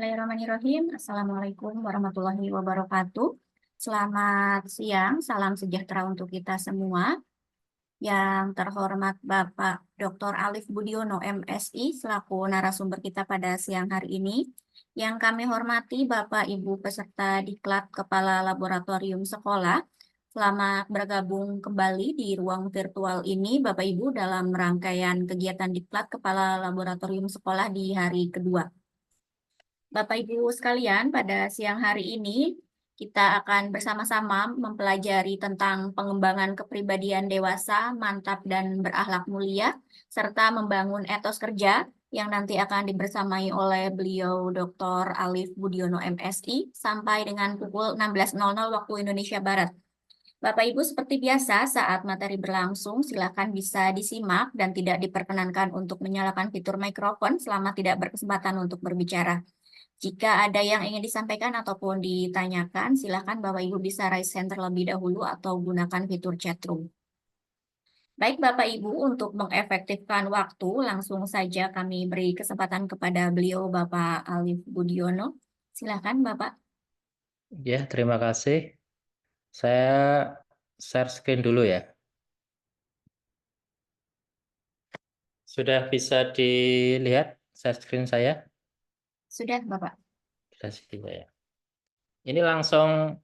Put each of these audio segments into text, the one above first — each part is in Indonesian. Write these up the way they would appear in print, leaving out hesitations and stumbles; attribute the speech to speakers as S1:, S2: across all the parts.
S1: Bismillahirrahmanirrahim. Assalamualaikum warahmatullahi wabarakatuh. Selamat siang, salam sejahtera untuk kita semua. Yang terhormat Bapak Dr. Alif Budiono, MSI, selaku narasumber kita pada siang hari ini. Yang kami hormati Bapak Ibu peserta Diklat Kepala Laboratorium Sekolah. Selamat bergabung kembali di ruang virtual ini, Bapak Ibu, dalam rangkaian kegiatan Diklat Kepala Laboratorium Sekolah di hari kedua. Bapak Ibu sekalian, pada siang hari ini kita akan bersama-sama mempelajari tentang pengembangan kepribadian dewasa, mantap dan berakhlak mulia, serta membangun etos kerja yang nanti akan dibersamai oleh beliau Dr. Alif Budiono MSI sampai dengan pukul 16.00 waktu Indonesia Barat. Bapak Ibu seperti biasa saat materi berlangsung silakan bisa disimak dan tidak diperkenankan untuk menyalakan fitur mikrofon selama tidak berkesempatan untuk berbicara. Jika ada yang ingin disampaikan ataupun ditanyakan, silakan Bapak Ibu bisa raise hand terlebih dahulu atau gunakan fitur chat room. Baik Bapak Ibu, untuk mengefektifkan waktu, langsung saja kami beri kesempatan kepada beliau Bapak Alif Budiono. Silakan Bapak.
S2: Ya, terima kasih. Saya share screen dulu ya. Sudah bisa dilihat share screen saya?
S1: Sudah Bapak.
S2: Sudah sih ya. Ini langsung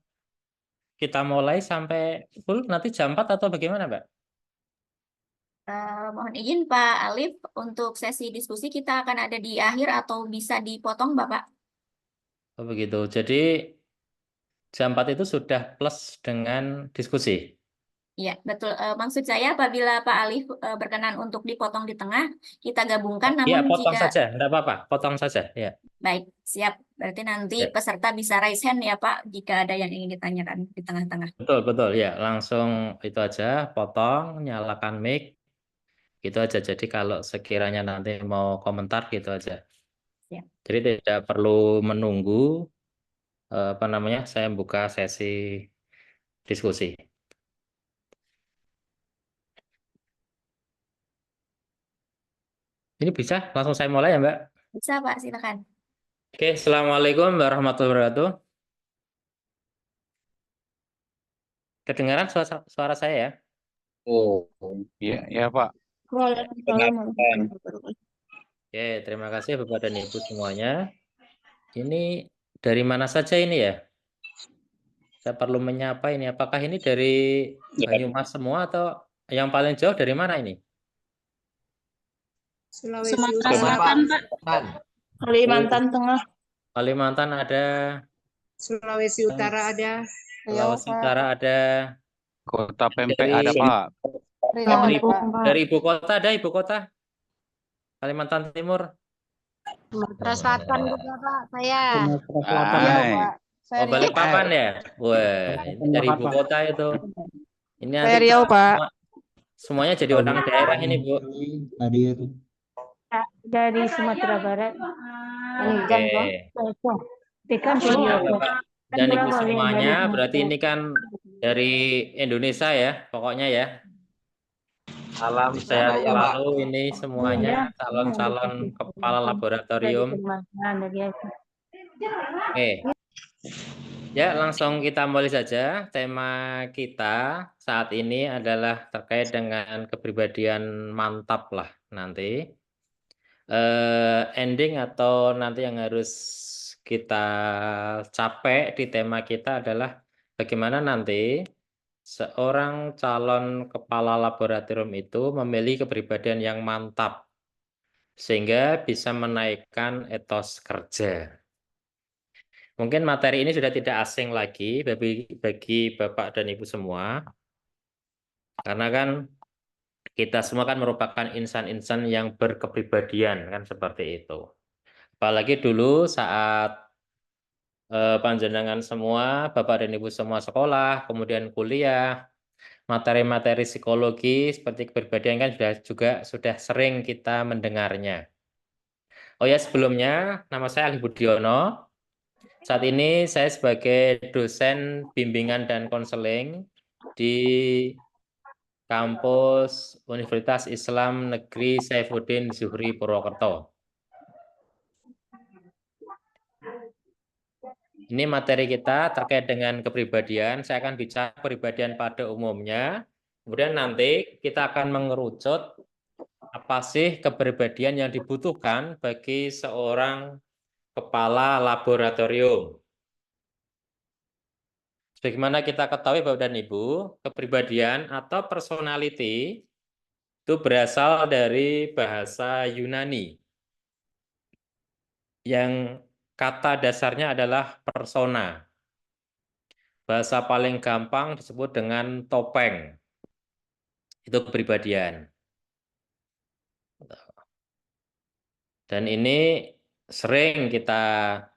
S2: kita mulai sampai full nanti jam 4 atau bagaimana, Mbak?
S1: Mohon izin Pak Alif, untuk sesi diskusi kita akan ada di akhir atau bisa dipotong Bapak?
S2: Oh, begitu. Jadi jam 4 itu sudah plus dengan diskusi.
S1: Iya, betul. Maksud saya apabila Pak Alif berkenan untuk dipotong di tengah, kita gabungkan.
S2: Iya,
S1: Namun
S2: potong
S1: jika
S2: saja, enggak apa-apa. Potong saja, ya.
S1: baik, siap. Berarti nanti
S2: Ya.
S1: peserta bisa raise hand ya Pak, jika ada yang ingin ditanyakan di tengah-tengah.
S2: Betul, betul. Ya, langsung itu aja, potong, nyalakan mic. Gitu aja. Jadi kalau sekiranya nanti mau komentar gitu aja.
S1: Siap.
S2: Jadi tidak perlu menunggu apa namanya saya buka sesi diskusi. Ini bisa langsung saya mulai ya Mbak.
S1: Bisa Pak, silakan.
S2: Oke, Assalamualaikum warahmatullahi wabarakatuh. Kedengaran suara saya ya?
S3: Oh, iya, ya Pak.
S1: Waalaikumsalam warahmatullahi wabarakatuh.
S2: Oke, terima kasih Bapak dan Ibu semuanya. Ini dari mana saja ini ya? Saya perlu menyapa ini. Apakah ini dari
S3: Ya,
S2: Banyumas semua atau yang paling jauh dari mana ini?
S4: Sumatera Selatan, Pak. Kalimantan Tengah.
S2: Kalimantan ada,
S4: Sulawesi Utara ada.
S2: Sulawesi Utara ada,
S3: Kota Pempek
S2: dari
S3: ada Pak.
S2: dari ibu kota ada ibu kota Kalimantan Timur.
S4: Sumatera Selatan juga, Pak. Saya.
S3: Hai.
S2: Oh, Balikpapan ya? Wah, ini dari ibu kota itu. Ini nanti
S4: Saya Riau, Pak.
S2: semuanya jadi orang daerah ini, Bu.
S4: Dari Sumatera Barat.
S2: Oke.
S4: Tekan
S2: Ya, Bapak dan Ibu semuanya, berarti ini kan dari Indonesia ya, pokoknya ya. Salam sehat selalu ini semuanya calon-calon kepala laboratorium. Oke. Ya, langsung kita mulai saja. Tema kita saat ini adalah terkait dengan kepribadian mantap lah nanti. Ending atau nanti yang harus kita capai di tema kita adalah bagaimana nanti seorang calon kepala laboratorium itu memiliki kepribadian yang mantap sehingga bisa menaikkan etos kerja. Mungkin materi ini sudah tidak asing lagi bagi Bapak dan Ibu semua. Karena kan kita semua kan merupakan insan-insan yang berkepribadian kan seperti itu. Apalagi dulu saat panjenengan semua, Bapak dan Ibu semua sekolah, kemudian kuliah, materi-materi psikologi seperti kepribadian kan sudah sering kita mendengarnya. Oh ya, sebelumnya nama saya Ali Budiono. Saat ini saya sebagai dosen bimbingan dan konseling di kampus Universitas Islam Negeri Saifuddin Zuhri Purwokerto. Ini materi kita terkait dengan kepribadian. Saya akan bicara kepribadian pada umumnya. Kemudian nanti kita akan mengerucut apa sih kepribadian yang dibutuhkan bagi seorang kepala laboratorium. Sebagaimana kita ketahui Bapak dan Ibu, kepribadian atau personality itu berasal dari bahasa Yunani yang kata dasarnya adalah persona. Bahasa paling gampang disebut dengan topeng. Itu kepribadian. Dan ini sering kita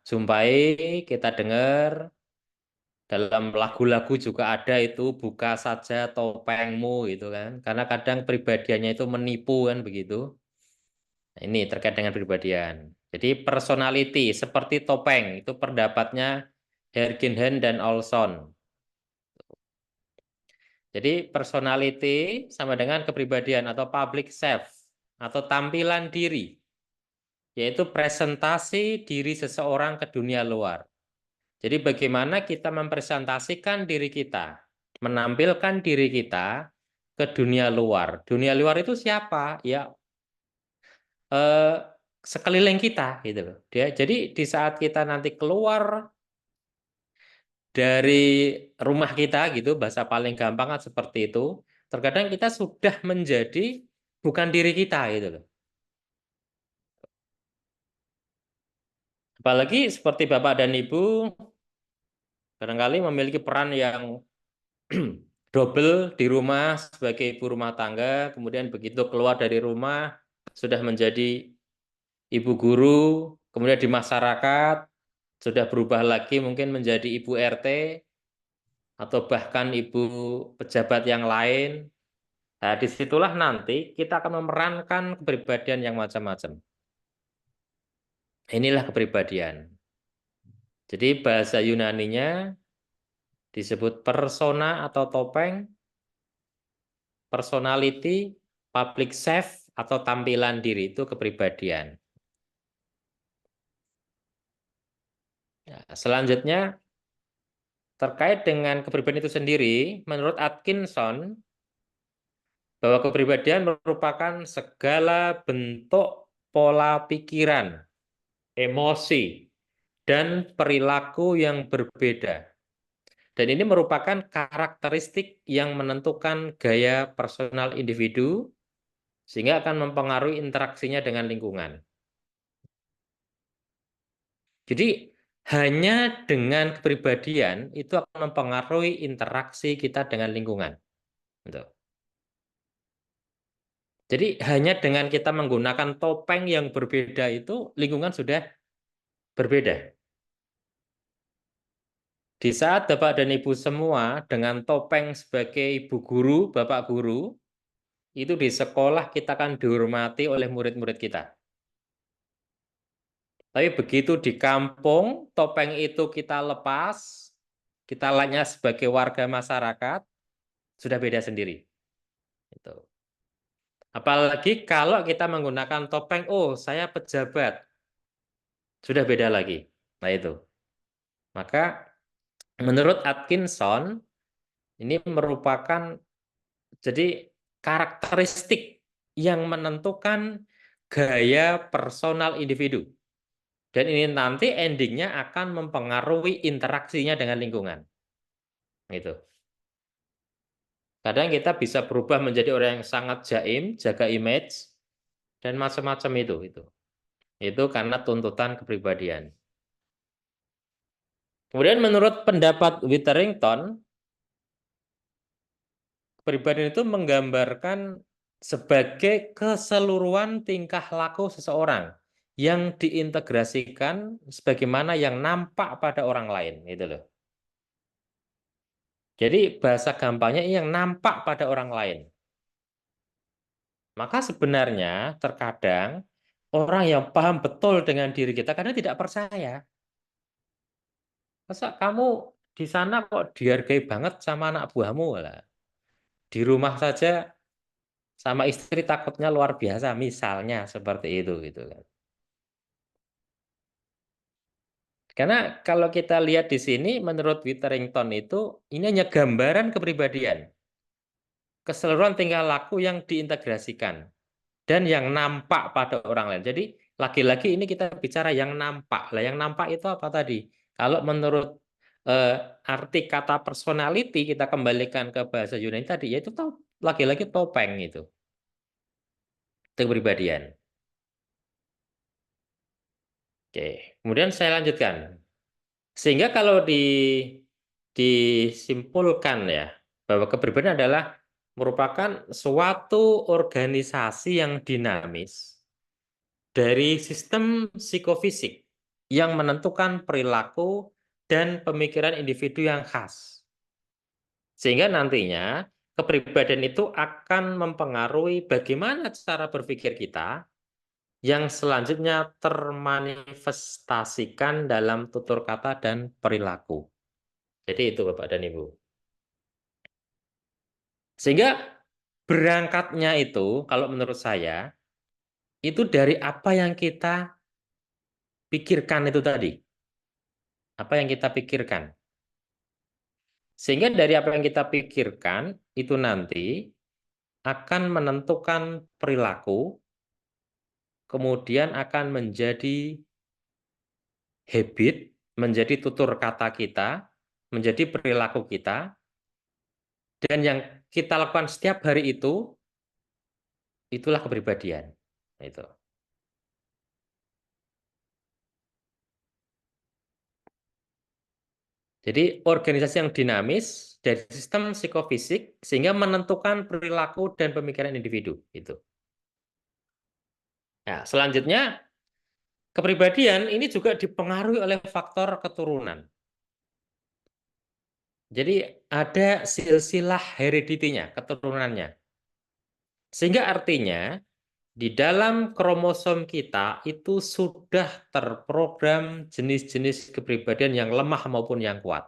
S2: jumpai, kita dengar dalam lagu-lagu juga ada itu, buka saja topengmu gitu kan. Karena kadang pribadiannya itu menipu kan begitu. Nah, ini terkait dengan pribadian. Jadi personality seperti topeng itu pendapatnya Hergenhen dan Olson. Jadi personality sama dengan kepribadian atau public self atau tampilan diri, yaitu presentasi diri seseorang ke dunia luar. Jadi bagaimana kita mempresentasikan diri kita, menampilkan diri kita ke dunia luar. Dunia luar itu siapa? Ya sekeliling kita gitu loh. Jadi di saat kita nanti keluar dari rumah kita gitu, bahasa paling gampang kan seperti itu. Terkadang kita sudah menjadi bukan diri kita gitu loh. Apalagi seperti Bapak dan Ibu barangkali memiliki peran yang double di rumah sebagai ibu rumah tangga, kemudian begitu keluar dari rumah sudah menjadi ibu guru, kemudian di masyarakat sudah berubah lagi mungkin menjadi ibu RT atau bahkan ibu pejabat yang lain. Nah, disitulah nanti kita akan memerankan kepribadian yang macam-macam. Inilah kepribadian. Jadi bahasa Yunaninya disebut persona atau topeng, personality, public self atau tampilan diri itu kepribadian. Nah, selanjutnya terkait dengan kepribadian itu sendiri, menurut Atkinson bahwa kepribadian merupakan segala bentuk pola pikiran, emosi, dan perilaku yang berbeda. Dan ini merupakan karakteristik yang menentukan gaya personal individu, sehingga akan mempengaruhi interaksinya dengan lingkungan. Jadi, hanya dengan kepribadian itu akan mempengaruhi interaksi kita dengan lingkungan. Jadi, hanya dengan kita menggunakan topeng yang berbeda itu, lingkungan sudah berbeda. Di saat Bapak dan Ibu semua dengan topeng sebagai ibu guru, bapak guru, itu di sekolah kita akan dihormati oleh murid-murid kita. Tapi begitu di kampung, topeng itu kita lepas, kita lainnya sebagai warga masyarakat, sudah beda sendiri. Itu. Apalagi kalau kita menggunakan topeng, oh saya pejabat, sudah beda lagi. Nah itu. Maka menurut Atkinson, ini merupakan jadi karakteristik yang menentukan gaya personal individu. Dan ini nanti endingnya akan mempengaruhi interaksinya dengan lingkungan. Gitu. Kadang kita bisa berubah menjadi orang yang sangat jaim, jaga image, dan macam-macam itu. Itu karena tuntutan kepribadian. Kemudian menurut pendapat Witherington, kepribadian itu menggambarkan sebagai keseluruhan tingkah laku seseorang yang diintegrasikan sebagaimana yang nampak pada orang lain, gitu loh. Jadi bahasa gampangnya yang nampak pada orang lain. Maka sebenarnya terkadang orang yang paham betul dengan diri kita karena tidak percaya. Masa kamu di sana kok dihargai banget sama anak buahmu lah. Di rumah saja sama istri takutnya luar biasa, misalnya seperti itu gitu kan. Karena kalau kita lihat di sini, menurut Witherington itu, ini hanya gambaran kepribadian. Keseluruhan tingkah laku yang diintegrasikan. Dan yang nampak pada orang lain. Jadi, lagi-lagi ini kita bicara yang nampak. Lah, yang nampak itu apa tadi? Kalau menurut arti kata personality, kita kembalikan ke bahasa Yunani tadi, yaitu lagi-lagi topeng itu. Itu kepribadian. Oke, kemudian saya lanjutkan. Sehingga kalau disimpulkan ya, bahwa kepribadian adalah merupakan suatu organisasi yang dinamis dari sistem psikofisik yang menentukan perilaku dan pemikiran individu yang khas. Sehingga nantinya kepribadian itu akan mempengaruhi bagaimana cara berpikir kita yang selanjutnya termanifestasikan dalam tutur kata dan perilaku. Jadi itu Bapak dan Ibu. Sehingga berangkatnya itu, kalau menurut saya, itu dari apa yang kita pikirkan itu tadi. Apa yang kita pikirkan. Sehingga dari apa yang kita pikirkan, itu nanti akan menentukan perilaku, kemudian akan menjadi habit, menjadi tutur kata kita, menjadi perilaku kita, dan yang kita lakukan setiap hari itu, itulah kepribadian. Itu. Jadi organisasi yang dinamis dari sistem psikofisik sehingga menentukan perilaku dan pemikiran individu. Itu. Nah, selanjutnya kepribadian ini juga dipengaruhi oleh faktor keturunan. Jadi ada silsilah hereditinya, keturunannya. Sehingga artinya di dalam kromosom kita itu sudah terprogram jenis-jenis kepribadian yang lemah maupun yang kuat.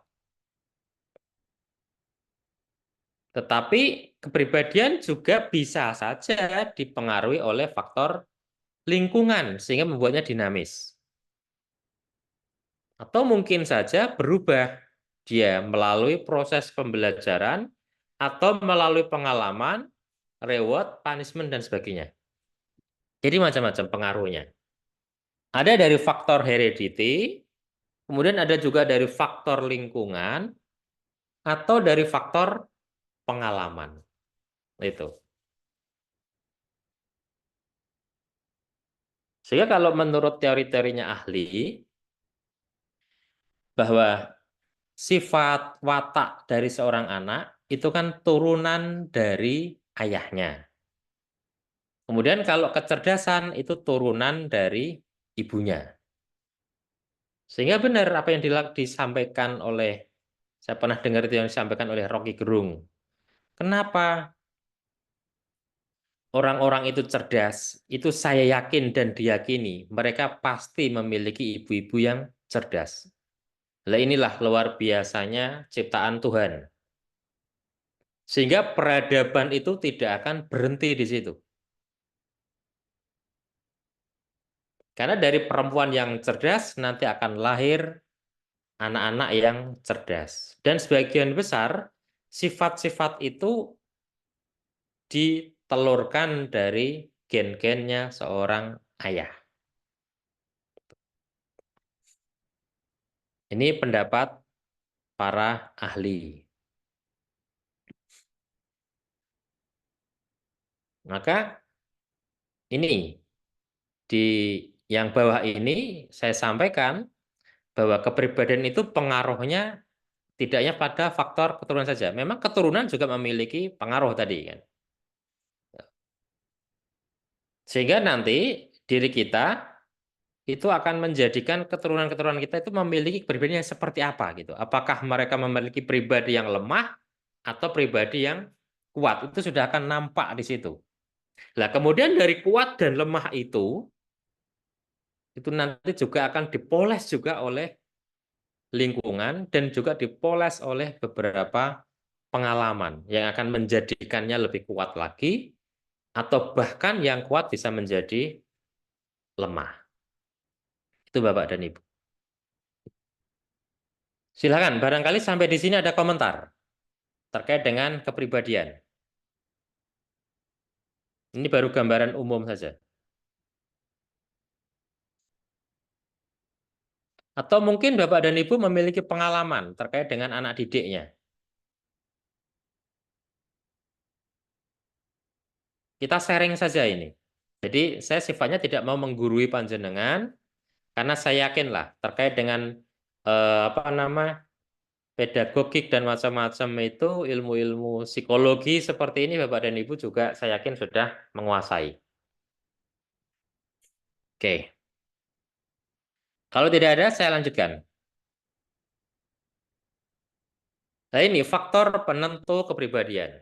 S2: Tetapi kepribadian juga bisa saja dipengaruhi oleh faktor lingkungan sehingga membuatnya dinamis. Atau mungkin saja berubah dia melalui proses pembelajaran atau melalui pengalaman, reward, punishment, dan sebagainya. Jadi macam-macam pengaruhnya. Ada dari faktor heredity, kemudian ada juga dari faktor lingkungan, atau dari faktor pengalaman. Itu. Sehingga kalau menurut teori-teorinya ahli, bahwa sifat watak dari seorang anak itu kan turunan dari ayahnya. Kemudian kalau kecerdasan itu turunan dari ibunya. Sehingga benar apa yang disampaikan oleh, saya pernah dengar itu yang disampaikan oleh Rocky Gerung. Kenapa orang-orang itu cerdas? Itu saya yakin dan diyakini mereka pasti memiliki ibu-ibu yang cerdas. Nah, inilah luar biasanya ciptaan Tuhan. Sehingga peradaban itu tidak akan berhenti di situ. Karena dari perempuan yang cerdas nanti akan lahir anak-anak yang cerdas. Dan sebagian besar sifat-sifat itu ditelurkan dari gen-gennya seorang ayah. Ini pendapat para ahli. Maka ini di yang bawah ini saya sampaikan bahwa kepribadian itu pengaruhnya tidaknya pada faktor keturunan saja. Memang keturunan juga memiliki pengaruh tadi kan. Sehingga nanti diri kita itu akan menjadikan keturunan-keturunan kita itu memiliki kepribadian yang seperti apa gitu. Apakah mereka memiliki pribadi yang lemah atau pribadi yang kuat? Itu sudah akan nampak di situ. Nah, kemudian dari kuat dan lemah itu nanti juga akan dipoles juga oleh lingkungan dan juga dipoles oleh beberapa pengalaman yang akan menjadikannya lebih kuat lagi atau bahkan yang kuat bisa menjadi lemah. Itu Bapak dan Ibu. Silakan, barangkali sampai di sini ada komentar terkait dengan kepribadian. Ini baru gambaran umum saja. Atau mungkin Bapak dan Ibu memiliki pengalaman terkait dengan anak didiknya. Kita sharing saja ini. Jadi saya sifatnya tidak mau menggurui panjenengan, karena saya yakinlah terkait dengan pedagogik dan macam-macam itu, ilmu-ilmu psikologi seperti ini Bapak dan Ibu juga saya yakin sudah menguasai. Oke. Kalau tidak ada, saya lanjutkan. Nah ini faktor penentu kepribadian.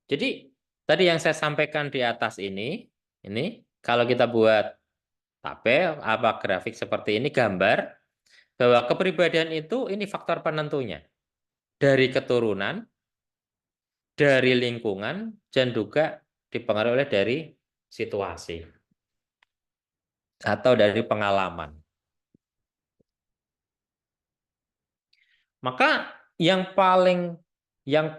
S2: Jadi tadi yang saya sampaikan di atas ini kalau kita buat tabel apa grafik seperti ini, gambar bahwa kepribadian itu ini faktor penentunya dari keturunan, dari lingkungan, dan juga dipengaruhi oleh dari situasi atau dari pengalaman. Maka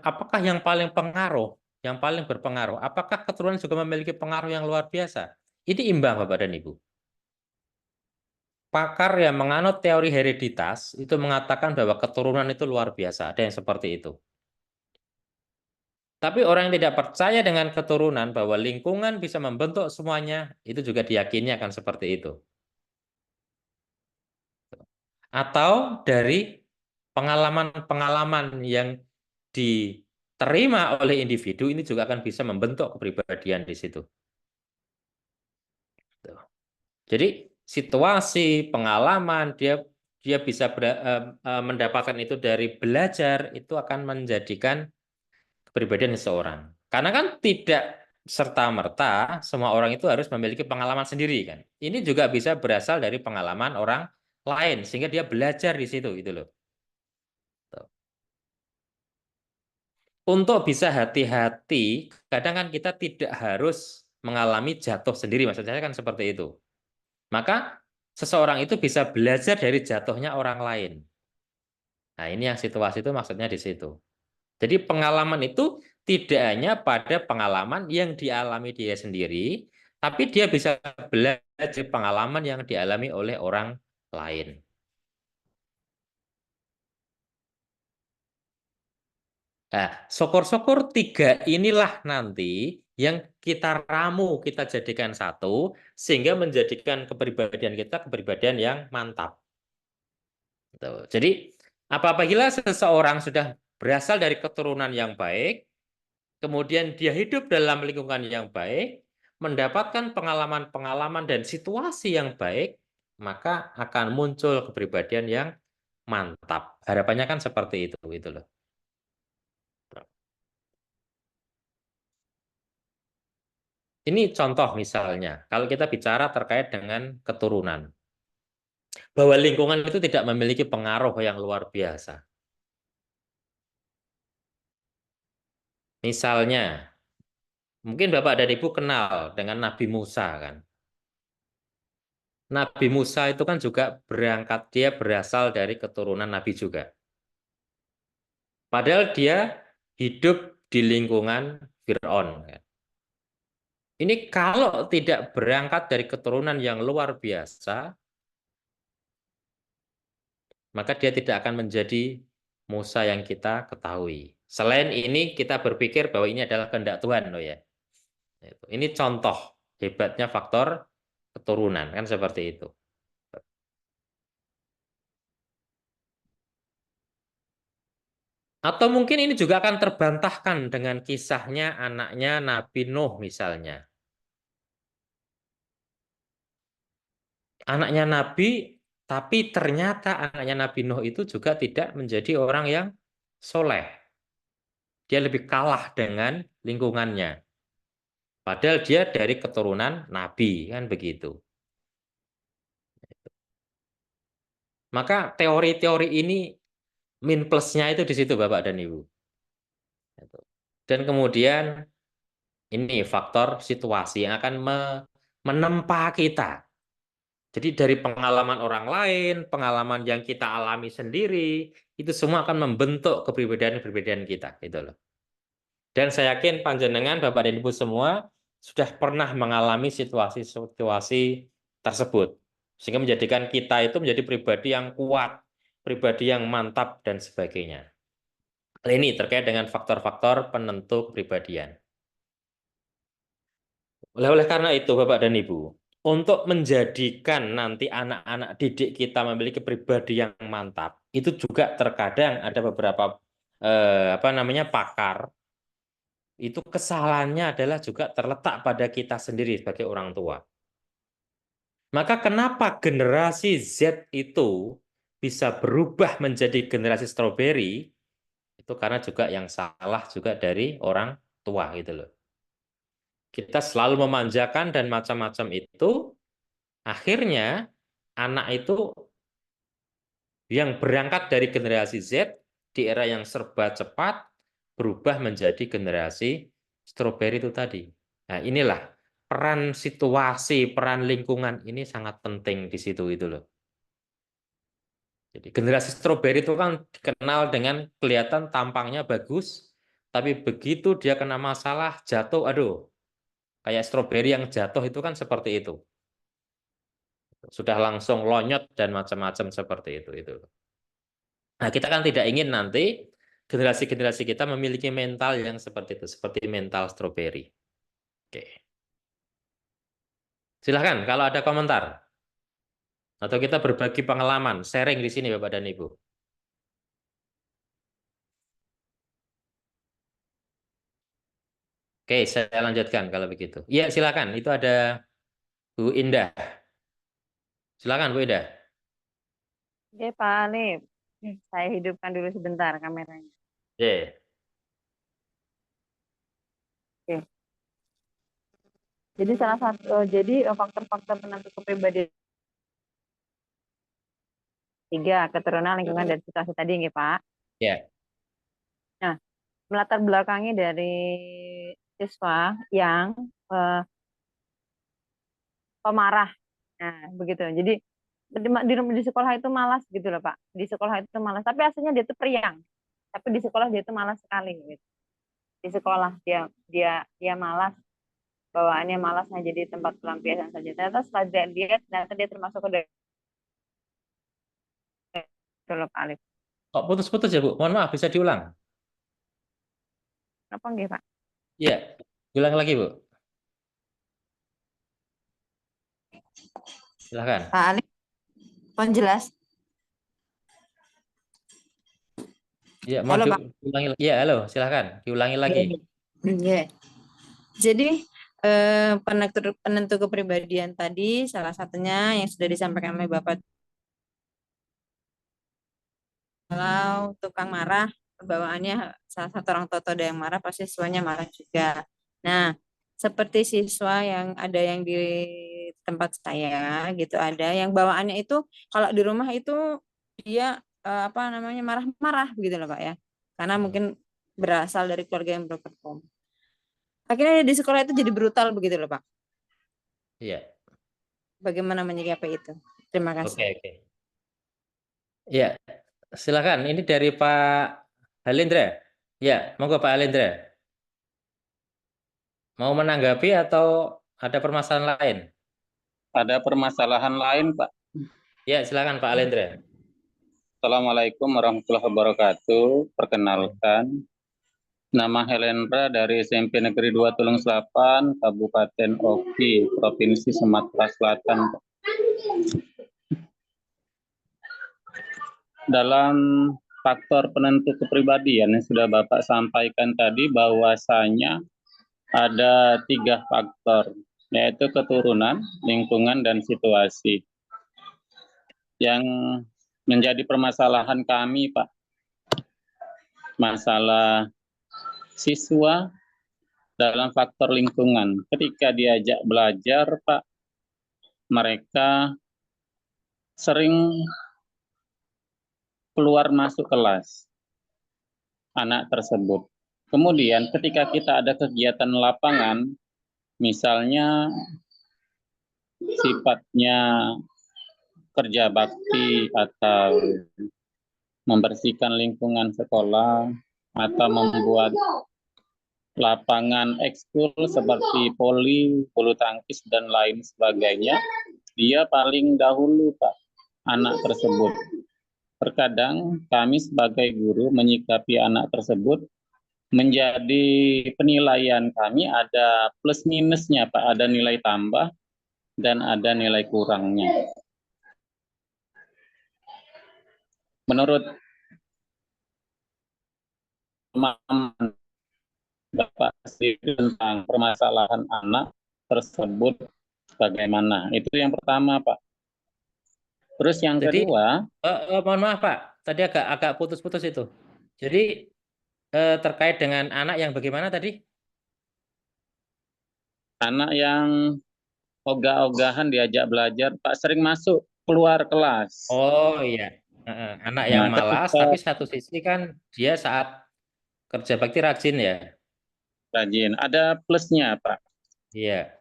S2: apakah yang paling berpengaruh, apakah keturunan juga memiliki pengaruh yang luar biasa? Ini imbang Bapak dan Ibu. Pakar yang menganut teori hereditas itu mengatakan bahwa keturunan itu luar biasa, ada yang seperti itu. Tapi orang yang tidak percaya dengan keturunan bahwa lingkungan bisa membentuk semuanya, itu juga diyakini akan seperti itu. Atau dari pengalaman-pengalaman yang diterima oleh individu, ini juga akan bisa membentuk kepribadian di situ. Jadi situasi, pengalaman, dia bisa mendapatkan itu dari belajar, itu akan menjadikan kepribadian seseorang. Karena kan tidak serta-merta semua orang itu harus memiliki pengalaman sendiri kan. Ini juga bisa berasal dari pengalaman orang lain sehingga dia belajar di situ gitu loh. Untuk bisa hati-hati, kadang kan kita tidak harus mengalami jatuh sendiri, maksud saya kan seperti itu. Maka seseorang itu bisa belajar dari jatuhnya orang lain. Nah, ini yang situasi itu maksudnya di situ. Jadi pengalaman itu tidak hanya pada pengalaman yang dialami dia sendiri, tapi dia bisa belajar pengalaman yang dialami oleh orang lain. Nah, syukur-syukur tiga inilah nanti yang kita ramu, kita jadikan satu, sehingga menjadikan kepribadian kita kepribadian yang mantap. Jadi, apabila seseorang sudah berasal dari keturunan yang baik, kemudian dia hidup dalam lingkungan yang baik, mendapatkan pengalaman-pengalaman dan situasi yang baik, maka akan muncul kepribadian yang mantap. Harapannya kan seperti itu, gitu loh. Ini contoh misalnya, kalau kita bicara terkait dengan keturunan, bahwa lingkungan itu tidak memiliki pengaruh yang luar biasa. Misalnya, mungkin Bapak dan Ibu kenal dengan Nabi Musa kan. Nabi Musa itu kan juga dia berasal dari keturunan Nabi juga. Padahal dia hidup di lingkungan Fir'aun. Ini kalau tidak berangkat dari keturunan yang luar biasa, maka dia tidak akan menjadi Musa yang kita ketahui. Selain ini, kita berpikir bahwa ini adalah kehendak Tuhan, loh ya. Ini contoh hebatnya faktor keturunan, kan seperti itu. Atau mungkin ini juga akan terbantahkan dengan kisahnya anaknya Nabi Nuh misalnya. Anaknya Nabi, tapi ternyata anaknya Nabi Nuh itu juga tidak menjadi orang yang soleh. Dia lebih kalah dengan lingkungannya. Padahal dia dari keturunan Nabi, kan begitu. Maka teori-teori ini min plusnya itu di situ Bapak dan Ibu. Dan kemudian ini faktor situasi yang akan menempa kita Jadi dari pengalaman orang lain, pengalaman yang kita alami sendiri, itu semua akan membentuk kepribadian-kepribadian kita, gitu loh. Dan saya yakin panjenengan Bapak dan Ibu semua sudah pernah mengalami situasi-situasi tersebut, sehingga menjadikan kita itu menjadi pribadi yang kuat, pribadi yang mantap dan sebagainya. Hal ini terkait dengan faktor-faktor penentu kepribadian. Oleh karena itu, Bapak dan Ibu, untuk menjadikan nanti anak-anak didik kita memiliki pribadi yang mantap, itu juga terkadang ada beberapa pakar, itu kesalahannya adalah juga terletak pada kita sendiri sebagai orang tua. Maka kenapa generasi Z itu bisa berubah menjadi generasi stroberi, itu karena juga yang salah juga dari orang tua gitu loh. Kita selalu memanjakan dan macam-macam itu, akhirnya anak itu yang berangkat dari generasi Z di era yang serba cepat berubah menjadi generasi stroberi itu tadi. Nah, inilah peran situasi, peran lingkungan ini sangat penting di situ itu loh. Jadi generasi stroberi itu kan dikenal dengan kelihatan tampangnya bagus, tapi begitu dia kena masalah jatuh, aduh, kayak stroberi yang jatuh itu kan seperti itu. Sudah langsung lonyot dan macam-macam seperti itu. Nah, kita kan tidak ingin nanti generasi-generasi kita memiliki mental yang seperti itu, seperti mental stroberi. Oke. Silahkan kalau ada komentar. Atau kita berbagi pengalaman, sharing di sini Bapak dan Ibu. Oke, saya lanjutkan kalau begitu. Iya, silakan. Itu ada Bu Indah. Silakan Bu Indah.
S5: Oke, Pak Alif. Saya hidupkan dulu sebentar kameranya.
S2: Oke.
S5: Oke. Jadi faktor-faktor penentu kepribadian 3, keturunan, lingkungan, dan situasi tadi nggih, Pak.
S2: Ya.
S5: Nah, melatar belakangnya dari siswa yang pemarah. Nah, begitu. Jadi di sekolah itu malas gitu loh, Pak. Di sekolah itu malas, tapi aslinya dia itu periang. Tapi di sekolah dia itu malas sekali gitu. Di sekolah dia malas, bawaannya malas, hanya jadi tempat pelampiasan saja. Ternyata setelah dia termasuk ke dalam Alif.
S2: Kok putus-putus ya Bu? Mohon maaf, bisa diulang?
S5: Apa nggih, Pak?
S2: Iya, ulang lagi Bu. Silakan.
S5: Pak Alif, mohon jelas.
S2: Iya, mau
S5: Halo, Pak.
S2: diulangi. Iya, halo, silakan. Diulangi lagi.
S5: Yeah. Jadi penentu kepribadian tadi salah satunya yang sudah disampaikan oleh Bapak, kalau tukang marah, bawaannya salah satu orang tua ada yang marah, pasti siswanya marah juga. Nah, seperti siswa yang ada yang di tempat saya gitu, ada yang bawaannya itu kalau di rumah itu dia marah-marah begitu loh Pak ya, karena mungkin berasal dari keluarga yang broken home. Akhirnya di sekolah itu jadi brutal begitu loh Pak.
S2: Iya.
S5: Bagaimana menyikapi itu? Terima kasih.
S2: Oke. Iya, silakan. Ini dari Pak Halindra. Ya, monggo Pak Halindra. Mau menanggapi atau ada permasalahan lain?
S3: Ada permasalahan lain, Pak.
S2: Ya, silakan Pak Halindra.
S3: Assalamualaikum warahmatullahi wabarakatuh. Perkenalkan, nama Helendra dari SMP Negeri 2 Tulung Selatan, Kabupaten Oki, Provinsi Sumatera Selatan. Dalam faktor penentu kepribadian yang sudah Bapak sampaikan tadi, bahwasanya ada 3 faktor, yaitu keturunan, lingkungan, dan situasi. Yang menjadi permasalahan kami, Pak, masalah siswa dalam faktor lingkungan. Ketika diajak belajar, Pak, mereka sering keluar masuk kelas anak tersebut. Kemudian ketika kita ada kegiatan lapangan, misalnya sifatnya kerja bakti atau membersihkan lingkungan sekolah atau membuat lapangan ekskul seperti voli, bulu tangkis dan lain sebagainya, dia paling dahulu Pak, anak tersebut. Terkadang kami sebagai guru menyikapi anak tersebut menjadi penilaian kami ada plus minusnya Pak, ada nilai tambah dan ada nilai kurangnya. Menurut pemahaman Bapak sendiri tentang permasalahan anak tersebut bagaimana? Itu yang pertama, Pak. Terus yang
S2: Jadi,
S3: kedua,
S2: mohon maaf Pak, tadi agak putus-putus itu. Jadi terkait dengan anak yang bagaimana tadi?
S3: anak yang ogah-ogahan diajak belajar, Pak sering masuk keluar kelas.
S2: Oh iya, anak yang
S3: Nah,
S2: malas,
S3: ketika
S2: tapi satu sisi kan dia saat kerja bakti rajin ya.
S3: rajin, ada plusnya, Pak.
S2: Iya,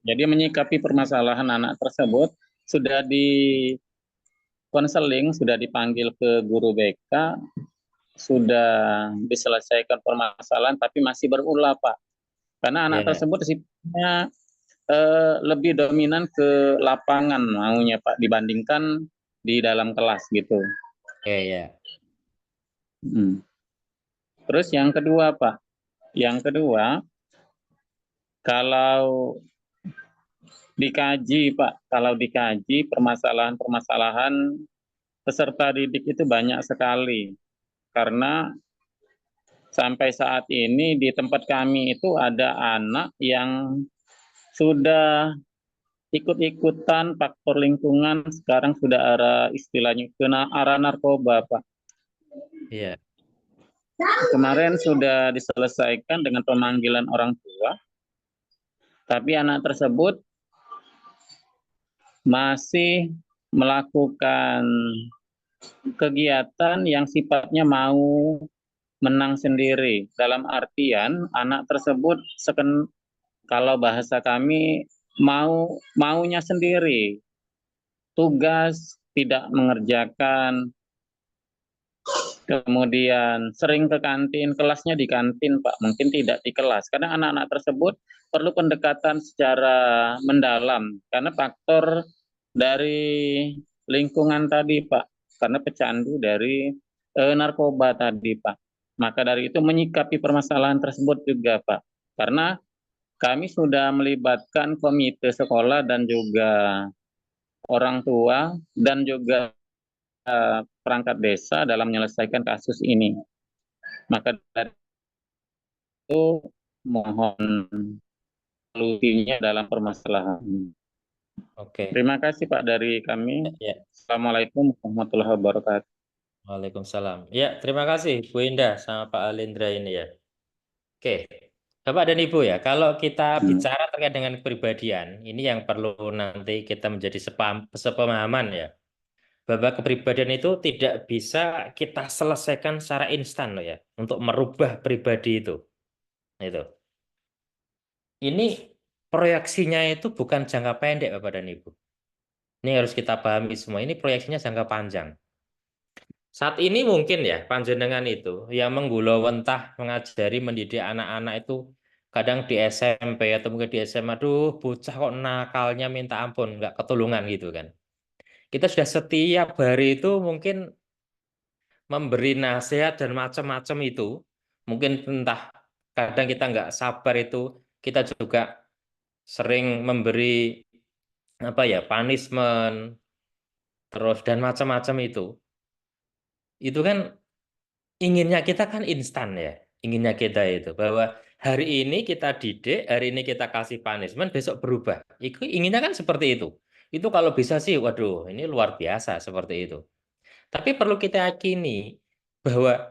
S3: Jadi menyikapi permasalahan anak tersebut sudah di konseling, sudah dipanggil ke guru BK, sudah diselesaikan permasalahan, tapi masih berulah, Pak. Karena anak
S2: iya,
S3: tersebut sifatnya lebih dominan ke lapangan maunya Pak dibandingkan di dalam kelas gitu.
S2: oke ya.
S3: Terus yang kedua Pak, yang kedua kalau dikaji Pak, kalau dikaji permasalahan-permasalahan peserta didik itu banyak sekali karena sampai saat ini di tempat kami itu ada anak yang sudah ikut-ikutan faktor lingkungan sekarang sudah arah istilahnya kena arah narkoba Pak.
S2: Iya.
S3: Kemarin sudah diselesaikan dengan pemanggilan orang tua, tapi anak tersebut masih melakukan kegiatan yang sifatnya mau menang sendiri. Dalam artian anak tersebut kalau bahasa kami maunya sendiri, tugas tidak mengerjakan, kemudian sering ke kantin, kelasnya di kantin Pak, mungkin tidak di kelas. Karena anak-anak tersebut perlu pendekatan secara mendalam, karena faktor dari lingkungan tadi Pak, karena pecandu dari narkoba tadi Pak. Maka dari itu menyikapi permasalahan tersebut juga Pak, karena kami sudah melibatkan komite sekolah dan juga orang tua dan juga perangkat desa dalam menyelesaikan kasus ini. Maka dari itu mohon solusinya dalam permasalahan ini.
S2: Oke.
S3: Terima kasih Pak dari kami.
S2: Ya.
S3: Assalamualaikum warahmatullahi wabarakatuh.
S2: Waalaikumsalam. Ya, terima kasih Bu Indah sama Pak Alindra ini ya. Oke. Bapak dan Ibu ya, kalau kita bicara terkait dengan kepribadian, ini yang perlu nanti kita menjadi sepemahaman ya. Bahwa kepribadian itu tidak bisa kita selesaikan secara instan loh ya, untuk merubah pribadi itu. Itu. Ini proyeksinya itu bukan jangka pendek Bapak dan Ibu. Ini harus kita pahami semua. Ini proyeksinya jangka panjang. Saat ini mungkin ya panjenengan itu yang menggulawentah mengajari mendidik anak-anak itu kadang di SMP atau mungkin di SMA, aduh bocah kok nakalnya minta ampun, nggak ketulungan gitu kan. Kita sudah setiap hari itu mungkin memberi nasihat dan macam-macam itu. Mungkin entah kadang kita nggak sabar itu, kita juga sering memberi apa ya punishment terus dan macam-macam itu kan inginnya kita kan instan ya, inginnya kita itu bahwa hari ini kita didik, hari ini kita kasih punishment, besok berubah. Itu inginnya kan seperti itu kalau bisa sih waduh ini luar biasa seperti itu, tapi perlu kita yakini bahwa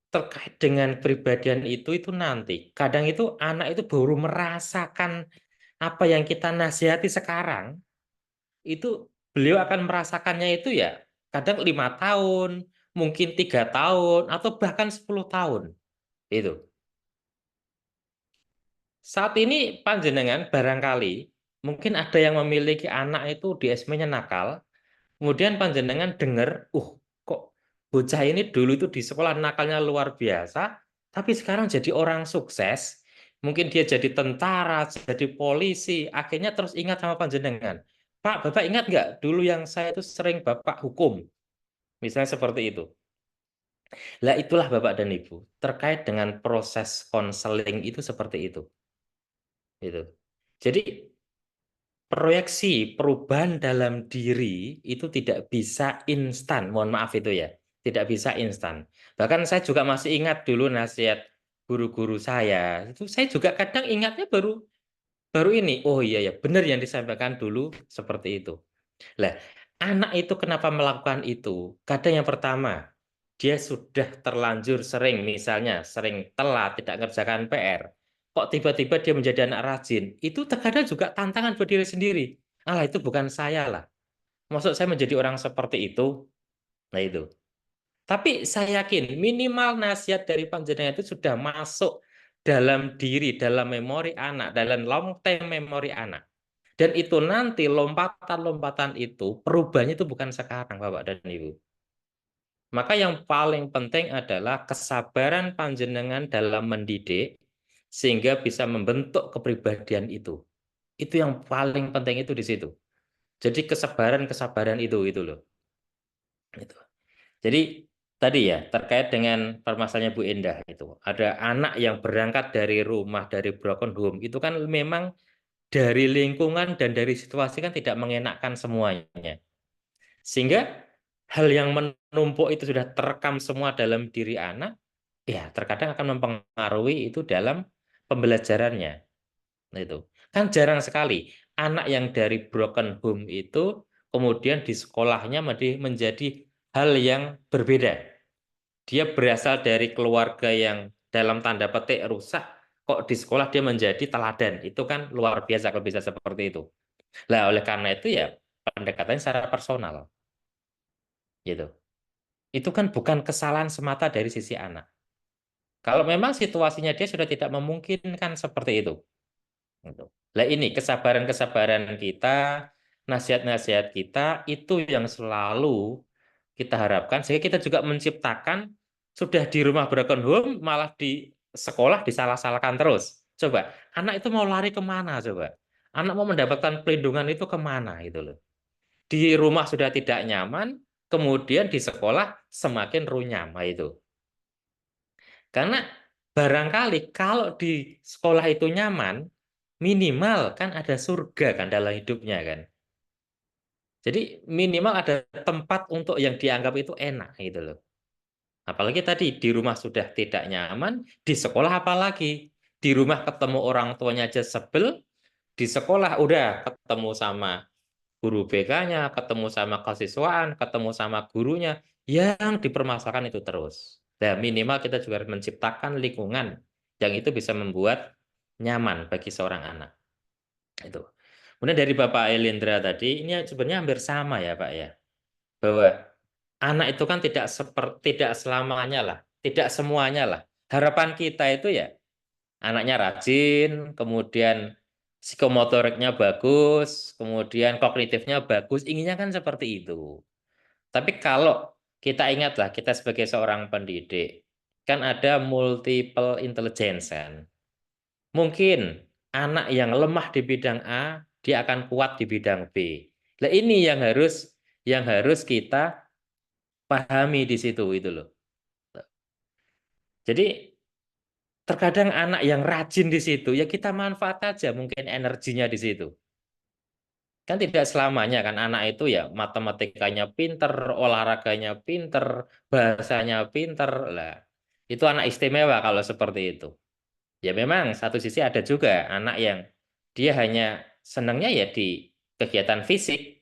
S2: terkait dengan kepribadian itu nanti kadang itu anak itu baru merasakan apa yang kita nasihati sekarang, itu beliau akan merasakannya itu ya kadang 5 tahun, mungkin 3 tahun, atau bahkan 10 tahun. Itu. Saat ini panjenengan barangkali mungkin ada yang memiliki anak itu di SMA-nya nakal, Kemudian panjenengan dengar, kok bocah ini dulu itu di sekolah nakalnya luar biasa, tapi sekarang jadi orang sukses. Mungkin dia jadi tentara, jadi polisi, akhirnya terus ingat sama panjenengan. Pak, Bapak ingat nggak dulu yang saya itu sering Bapak hukum? Misalnya seperti itu. Lah itulah Bapak dan Ibu, terkait dengan proses konseling itu seperti itu. Gitu. Jadi proyeksi perubahan dalam diri itu tidak bisa instan, mohon maaf itu ya, tidak bisa instan. Bahkan saya juga masih ingat dulu nasihat guru-guru saya, itu saya juga kadang ingatnya baru ini, oh iya ya, benar yang disampaikan dulu seperti itu. Lah, anak itu kenapa melakukan itu? Kadang yang pertama, dia sudah terlanjur sering, misalnya sering telat, tidak ngerjakan PR. Kok tiba-tiba dia menjadi anak rajin? Itu terkadang juga tantangan buat diri sendiri. Alah, itu bukan saya lah. Maksud saya menjadi orang seperti itu? Nah itu. Tapi saya yakin minimal nasihat dari panjenengan itu sudah masuk dalam diri, dalam memori anak, dalam long term memori anak. Dan itu nanti lompatan-lompatan itu perubahannya itu bukan sekarang, Bapak dan Ibu. Maka yang paling penting adalah kesabaran panjenengan dalam mendidik sehingga bisa membentuk kepribadian itu. Itu yang paling penting itu di situ. Jadi kesabaran-kesabaran itu loh. Itu. Jadi tadi ya terkait dengan permasalahannya Bu Endah itu. Ada anak yang berangkat dari rumah dari broken home itu kan memang dari lingkungan dan dari situasi kan tidak mengenakkan semuanya. Sehingga hal yang menumpuk itu sudah terekam semua dalam diri anak, ya terkadang akan mempengaruhi itu dalam pembelajarannya. Nah, itu kan jarang sekali anak yang dari broken home itu kemudian di sekolahnya menjadi hal yang berbeda. Dia berasal dari keluarga yang dalam tanda petik rusak, kok di sekolah dia menjadi teladan. Itu kan luar biasa kalau bisa seperti itu. Nah, oleh karena itu ya pendekatannya secara personal. Gitu. Itu kan bukan kesalahan semata dari sisi anak. Kalau memang situasinya dia sudah tidak memungkinkan seperti itu. Gitu. Nah ini kesabaran-kesabaran kita, nasihat-nasihat kita, itu yang selalu kita harapkan, sehingga kita juga menciptakan, sudah di rumah broken home, malah di sekolah disalah-salahkan terus. Coba, anak itu mau lari kemana coba? Anak mau mendapatkan pelindungan itu kemana gitu loh. Di rumah sudah tidak nyaman, kemudian di sekolah semakin runyam itu. Karena barangkali kalau di sekolah itu nyaman, minimal kan ada surga kan dalam hidupnya kan. Jadi minimal ada tempat untuk yang dianggap itu enak gitu loh. Apalagi tadi di rumah sudah tidak nyaman, di sekolah apalagi. Di rumah ketemu orang tuanya aja sebel, di sekolah udah ketemu sama guru BK-nya, ketemu sama kesiswaan, ketemu sama gurunya, yang dipermasalahkan itu terus. Dan minimal kita juga harus menciptakan lingkungan yang itu bisa membuat nyaman bagi seorang anak. Itu. Kemudian dari Bapak Elindra tadi, ini sebenarnya hampir sama ya Pak ya, bahwa anak itu kan tidak selamanya lah, tidak semuanya lah. Harapan kita itu ya anaknya rajin, kemudian psikomotoriknya bagus, kemudian kognitifnya bagus, inginnya kan seperti itu. Tapi kalau kita ingatlah, kita sebagai seorang pendidik, kan ada multiple intelligence kan. Mungkin anak yang lemah di bidang A, dia akan kuat di bidang B. Nah ini yang harus kita pahami di situ itu loh. Jadi terkadang anak yang rajin di situ, ya kita manfaat aja mungkin energinya di situ. Kan tidak selamanya kan anak itu ya matematikanya pinter, olahraganya pinter, bahasanya pinter. Lah, itu anak istimewa kalau seperti itu. Ya memang satu sisi ada juga anak yang dia hanya senangnya ya di kegiatan fisik.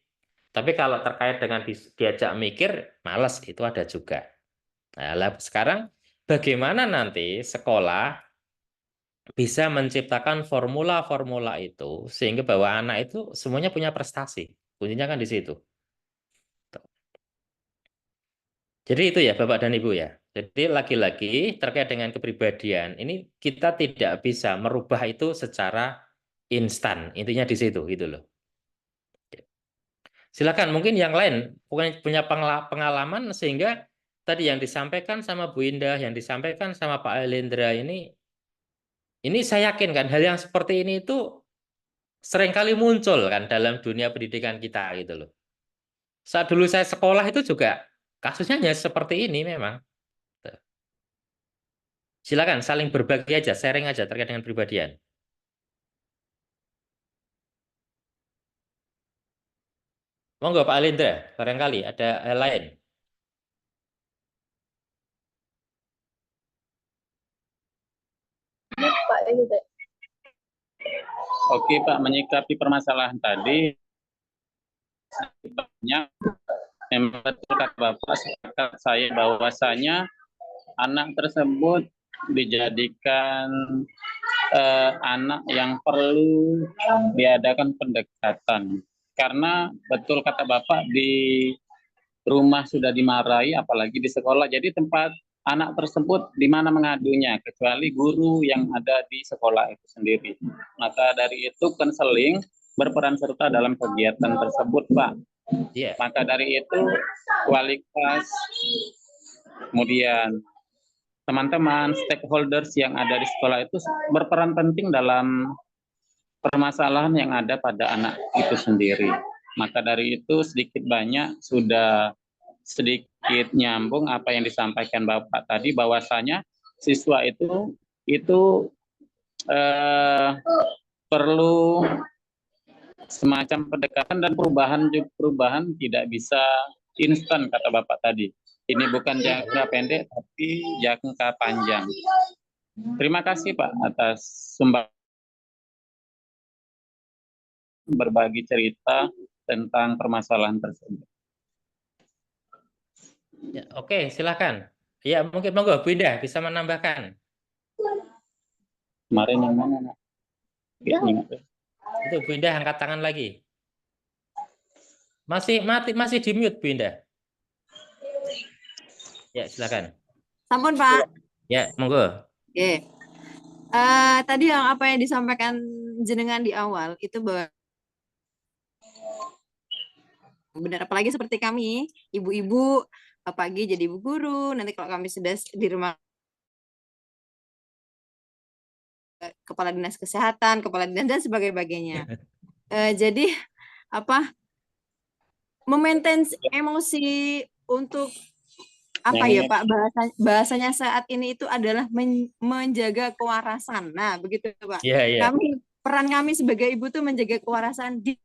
S2: Tapi kalau terkait dengan diajak mikir, malas itu ada juga. Nah, sekarang bagaimana nanti sekolah bisa menciptakan formula-formula itu sehingga bahwa anak itu semuanya punya prestasi. Kuncinya kan di situ. Jadi itu ya Bapak dan Ibu ya. Jadi lagi-lagi terkait dengan kepribadian ini kita tidak bisa merubah itu secara instan. Intinya di situ gitu loh. Silakan, mungkin yang lain punya pengalaman sehingga tadi yang disampaikan sama Bu Indah, yang disampaikan sama Pak Elindra ini saya yakin kan hal yang seperti ini itu seringkali muncul kan dalam dunia pendidikan kita gitu loh. Saat dulu saya sekolah itu juga kasusnya hanya seperti ini memang. Silakan saling berbagi aja, sharing aja terkait dengan pribadian. Monggo Pak Alindra, barangkali ada hal lain.
S3: Oke Pak, menyikapi permasalahan tadi, banyak memang betul kata Bapak, sepakat saya bahwasanya anak tersebut dijadikan anak yang perlu diadakan pendekatan. Karena betul kata Bapak, di rumah sudah dimarahi, apalagi di sekolah. Jadi tempat anak tersebut di mana mengadunya, kecuali guru yang ada di sekolah itu sendiri. Maka dari itu konseling berperan serta dalam kegiatan tersebut, Pak.
S2: Iya.
S3: Maka dari itu wali kelas, kemudian teman-teman stakeholders yang ada di sekolah itu berperan penting dalam permasalahan yang ada pada anak itu sendiri. Maka dari itu sedikit banyak sudah sedikit nyambung apa yang disampaikan Bapak tadi, bahwasanya siswa itu perlu semacam pendekatan dan perubahan tidak bisa instan kata Bapak tadi. Ini bukan jangka pendek tapi jangka panjang. Terima kasih Pak atas berbagi cerita tentang permasalahan tersebut.
S2: Ya, oke, silakan. Ya, mungkin monggo Bu Indah bisa menambahkan.
S3: Kemarin yang mana, Nak?
S2: Itu Bu Indah angkat tangan lagi. Masih di mute Bu Indah. Ya, silakan.
S5: Sampun Pak.
S2: Ya, monggo.
S5: Oke. Tadi yang apa yang disampaikan jenengan di awal itu bahwa benar, apalagi seperti kami, ibu-ibu pagi jadi ibu guru, nanti kalau kami sudah di rumah kepala dinas kesehatan, kepala dinas dan sebagainya. Jadi apa memaintain emosi untuk apa ya Pak, bahasanya saat ini itu adalah menjaga kewarasan. Nah, begitu Pak.
S2: Iya, iya.
S5: Peran kami sebagai ibu tuh menjaga kewarasan di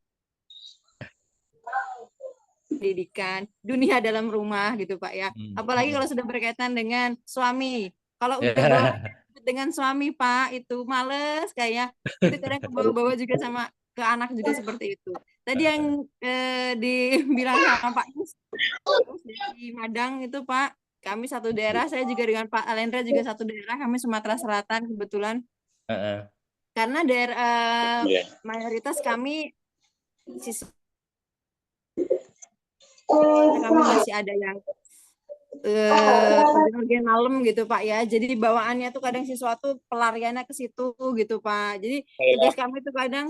S5: pendidikan, dunia dalam rumah gitu Pak ya. Apalagi kalau sudah berkaitan dengan suami. Kalau udah bawa dengan suami Pak itu males kayak itu kadang bawa-bawa juga sama ke anak juga seperti itu. Tadi yang dibilang sama Pak Yus di Madang itu Pak, kami satu daerah, saya juga dengan Pak Alendra juga satu daerah, kami Sumatera Selatan kebetulan. Karena daerah mayoritas kami kami masih ada yang bagian malam gitu Pak ya. Jadi bawaannya tuh kadang sesuatu pelariannya ke situ gitu Pak. Jadi tugas kami tuh kadang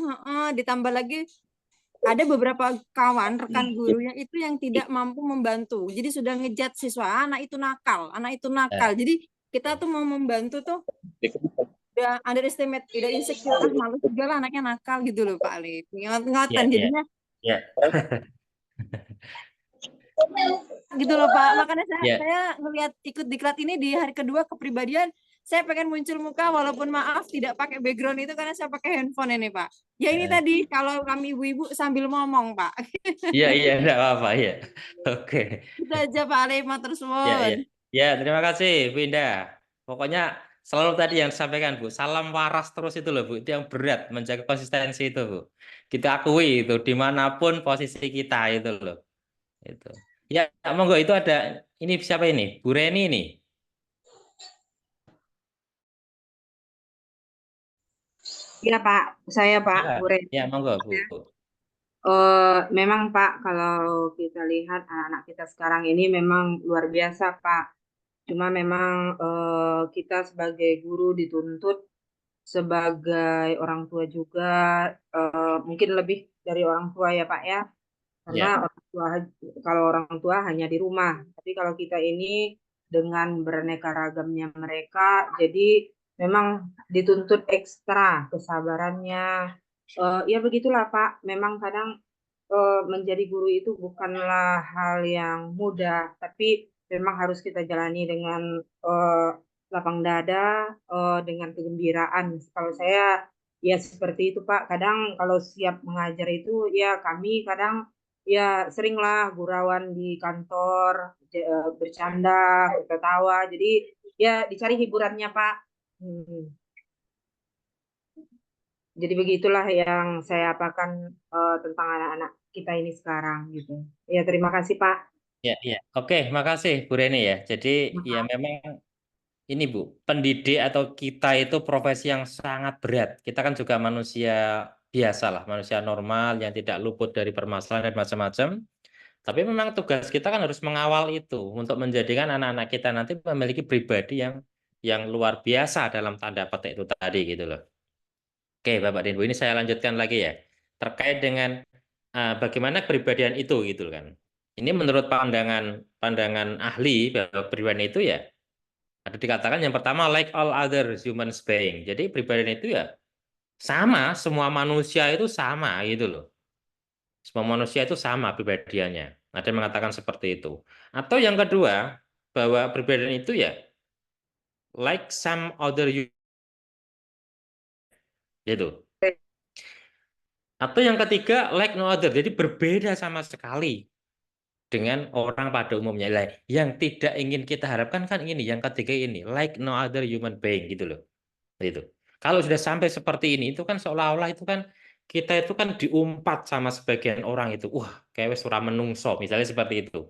S5: ditambah lagi ada beberapa kawan rekan guru yang itu yang tidak mampu membantu. Jadi sudah ngejat siswa anak itu nakal. Jadi kita tuh mau membantu tuh udah underestimate, udah insecure, malu juga lah anaknya nakal gitu loh Pak Alif. Ngatan jadinya. Gitu loh Pak, makanya saya ngelihat ikut diklat ini di hari kedua kepribadian, saya pengen muncul muka walaupun maaf tidak pakai background itu karena saya pakai handphone ini Pak. Ya ini tadi kalau kami ibu-ibu sambil ngomong Pak.
S2: Iya, enggak apa-apa ya. Oke.
S5: Itu aja Pak Alif, matur suwun.
S2: Ya, terima kasih Bu Indah. Pokoknya selalu tadi yang disampaikan Bu, salam waras terus itu loh Bu, itu yang berat menjaga konsistensi itu Bu. Kita akui itu dimanapun posisi kita itu loh. Itu. Ya, monggo itu ada ini siapa ini? Bu Reni ini.
S6: Iya Pak, saya Pak Bu Reni.
S2: Ya, monggo Bu.
S6: Memang Pak, kalau kita lihat anak-anak kita sekarang ini memang luar biasa Pak. Cuma memang kita sebagai guru dituntut sebagai orang tua juga, mungkin lebih dari orang tua ya Pak ya. Karena
S2: Ya.
S6: kalau orang tua hanya di rumah, tapi kalau kita ini dengan beraneka ragamnya mereka, jadi memang dituntut ekstra kesabarannya. Ya begitulah Pak, memang kadang menjadi guru itu bukanlah hal yang mudah, tapi memang harus kita jalani dengan lapang dada, dengan kegembiraan. Kalau saya ya seperti itu Pak. Kadang kalau siap mengajar itu ya kami kadang ya seringlah gurauan di kantor, bercanda, tertawa. Jadi ya dicari hiburannya Pak. Hmm. Jadi begitulah yang saya apakan tentang anak-anak kita ini sekarang gitu. Ya terima kasih Pak.
S2: Ya, ya. Oke, makasih Bu Reni ya. Jadi ya memang ini Bu, pendidik atau kita itu profesi yang sangat berat. Kita kan juga manusia biasa lah, manusia normal yang tidak luput dari permasalahan dan macam-macam. Tapi memang tugas kita kan harus mengawal itu untuk menjadikan anak-anak kita nanti memiliki pribadi yang luar biasa dalam tanda petik itu tadi gitu loh. Oke, Bapak dan Ibu, ini saya lanjutkan lagi ya. Terkait dengan bagaimana kepribadian itu gitu kan. Ini menurut pandangan ahli bahwa kepribadian itu ya ada dikatakan yang pertama like all other human being. Jadi kepribadian itu ya sama, semua manusia itu sama gitu loh. Semua manusia itu sama kepribadiannya. Ada yang mengatakan seperti itu. Atau yang kedua, bahwa kepribadian itu ya like some other gitu. Atau yang ketiga, like no other. Jadi berbeda sama sekali dengan orang pada umumnya. Lah, yang tidak ingin kita harapkan kan ini, yang ketiga ini, like no other human being gitu loh. Itu. Kalau sudah sampai seperti ini, itu kan seolah-olah itu kan kita itu kan diumpat sama sebagian orang itu. Wah, kayak wis ora menungso, misalnya seperti itu.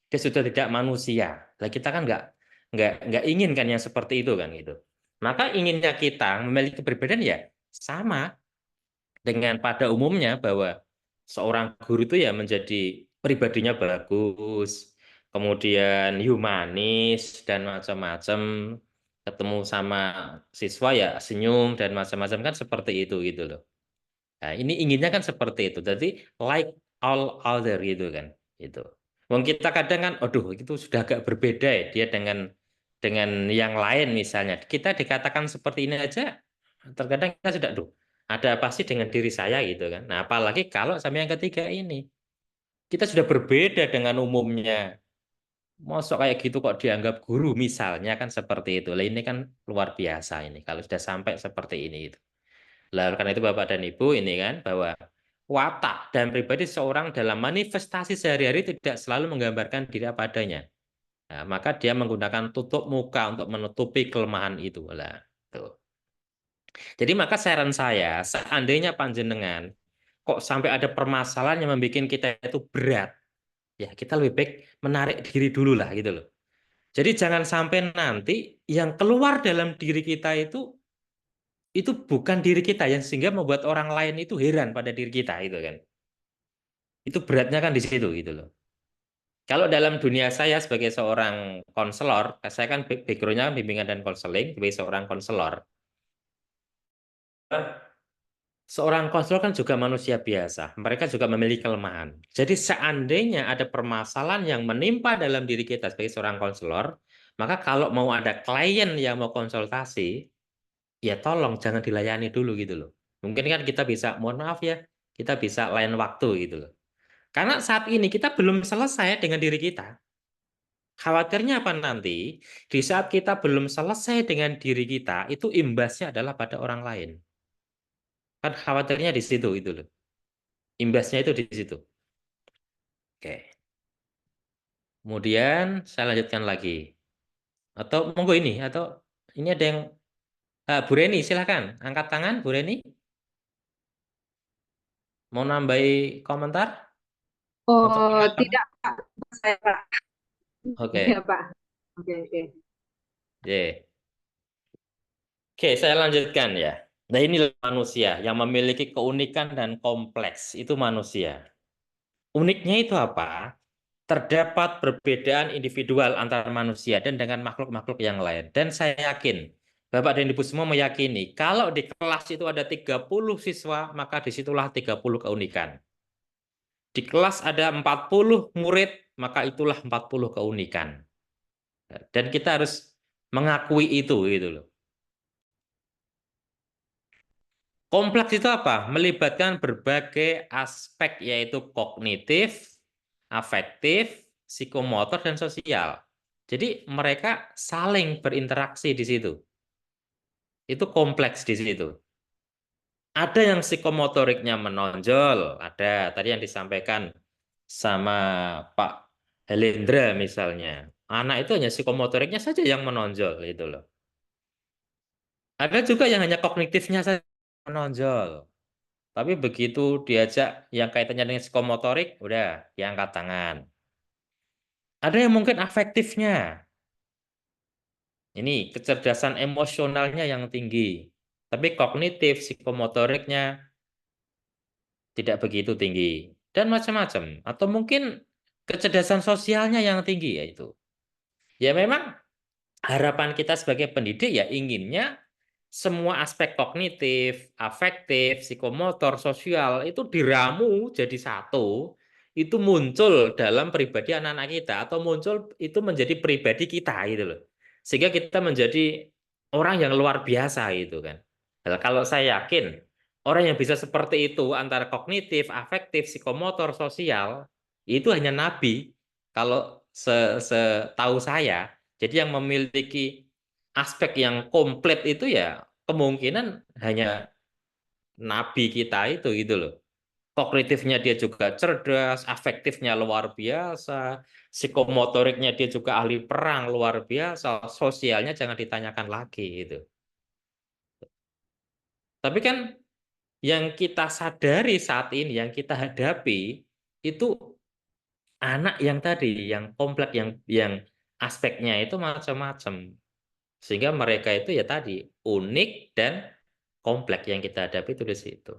S2: Dia sudah tidak manusia. Lah kita kan nggak ingin kan yang seperti itu kan gitu. Maka inginnya kita memiliki kepribadian ya sama dengan pada umumnya bahwa seorang guru itu ya menjadi pribadinya bagus, kemudian humanis dan macam-macam, ketemu sama siswa ya senyum dan macam-macam kan seperti itu gitu loh. Nah, ini inginnya kan seperti itu. Jadi like all other gitu kan. Itu. Wong kita kadang kan, aduh itu sudah agak berbeda ya dia dengan yang lain misalnya. Kita dikatakan seperti ini aja, terkadang kita sudah, aduh ada apa sih dengan diri saya gitu kan. Nah apalagi kalau sama yang ketiga ini, kita sudah berbeda dengan umumnya. Mosok kayak gitu kok dianggap guru misalnya kan seperti itu. Lah ini kan luar biasa ini kalau sudah sampai seperti ini itu. Lah, karena itu Bapak dan Ibu ini kan bahwa watak dan pribadi seorang dalam manifestasi sehari-hari tidak selalu menggambarkan diri apa adanya. Nah, maka dia menggunakan tutup muka untuk menutupi kelemahan itu. Lah, tuh. Jadi maka saran saya, seandainya panjenengan kok sampai ada permasalahan yang membuat kita itu berat, ya kita lebih baik menarik diri dulu lah gitu loh. Jadi jangan sampai nanti yang keluar dalam diri kita itu bukan diri kita yang sehingga membuat orang lain itu heran pada diri kita itu kan. Itu beratnya kan di situ gitu loh. Kalau dalam dunia saya sebagai seorang konselor, saya kan background-nya bimbingan dan konseling sebagai seorang konselor. Seorang konselor kan juga manusia biasa. Mereka juga memiliki kelemahan. Jadi seandainya ada permasalahan yang menimpa dalam diri kita sebagai seorang konselor, maka kalau mau ada klien yang mau konsultasi, ya tolong jangan dilayani dulu gitu loh. Mungkin kan kita bisa, mohon maaf ya, kita bisa lain waktu gitu loh. Karena saat ini kita belum selesai dengan diri kita. Khawatirnya apa nanti? Di saat kita belum selesai dengan diri kita, itu imbasnya adalah pada orang lain. Kan khawatirnya di situ itu loh. Imbasnya itu di situ. Oke. Kemudian saya lanjutkan lagi. Atau monggo ini, atau ini ada yang Bu Reni, silakan angkat tangan Bu Reni. Mau nambahi komentar? Atau
S6: Oh, tidak Pak, saya Pak.
S2: Oke.
S6: Iya Pak. Oke, oke.
S2: Yeah. Oke, saya lanjutkan ya. Nah, inilah manusia yang memiliki keunikan dan kompleks. Itu manusia. Uniknya itu apa? Terdapat perbedaan individual antara manusia dan dengan makhluk-makhluk yang lain. Dan saya yakin, Bapak dan Ibu semua meyakini, kalau di kelas itu ada 30 siswa, maka disitulah 30 keunikan. Di kelas ada 40 murid, maka itulah 40 keunikan. Dan kita harus mengakui itu gitu loh. Kompleks itu apa? Melibatkan berbagai aspek yaitu kognitif, afektif, psikomotor, dan sosial. Jadi mereka saling berinteraksi di situ. Itu kompleks di situ. Ada yang psikomotoriknya menonjol, ada tadi yang disampaikan sama Pak Helendra misalnya. Anak itu hanya psikomotoriknya saja yang menonjol itu loh. Ada juga yang hanya kognitifnya saja menonjol. Tapi begitu diajak yang kaitannya dengan psikomotorik, udah diangkat tangan. Ada yang mungkin afektifnya. Ini kecerdasan emosionalnya yang tinggi. Tapi kognitif, psikomotoriknya tidak begitu tinggi. Dan macam-macam. Atau mungkin kecerdasan sosialnya yang tinggi yaitu. Ya memang harapan kita sebagai pendidik ya inginnya semua aspek kognitif, afektif, psikomotor, sosial itu diramu jadi satu, itu muncul dalam pribadi anak-anak kita atau muncul itu menjadi pribadi kita gitu loh. Sehingga kita menjadi orang yang luar biasa gitu kan. Nah, kalau saya yakin orang yang bisa seperti itu antara kognitif, afektif, psikomotor, sosial itu hanya nabi. Kalau setahu saya, jadi yang memiliki aspek yang komplit itu ya kemungkinan hanya nabi kita itu gitu loh. Kognitifnya dia juga cerdas, afektifnya luar biasa, psikomotoriknya dia juga ahli perang luar biasa, sosialnya jangan ditanyakan lagi gitu. Tapi kan yang kita sadari saat ini, yang kita hadapi itu anak yang tadi, yang kompleks, yang aspeknya itu macam-macam. Sehingga mereka itu ya tadi unik dan kompleks yang kita hadapi itu di situ.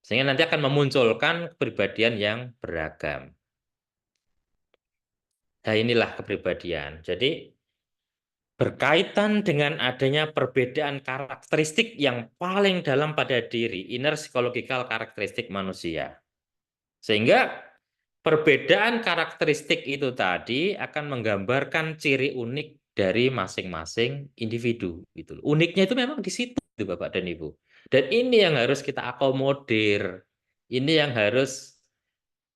S2: Sehingga nanti akan memunculkan kepribadian yang beragam. Nah inilah kepribadian. Jadi berkaitan dengan adanya perbedaan karakteristik yang paling dalam pada diri, inner psychological karakteristik manusia. Sehingga perbedaan karakteristik itu tadi akan menggambarkan ciri unik dari masing-masing individu. Gitu. Uniknya itu memang di situ, Bapak dan Ibu. Dan ini yang harus kita akomodir. Ini yang harus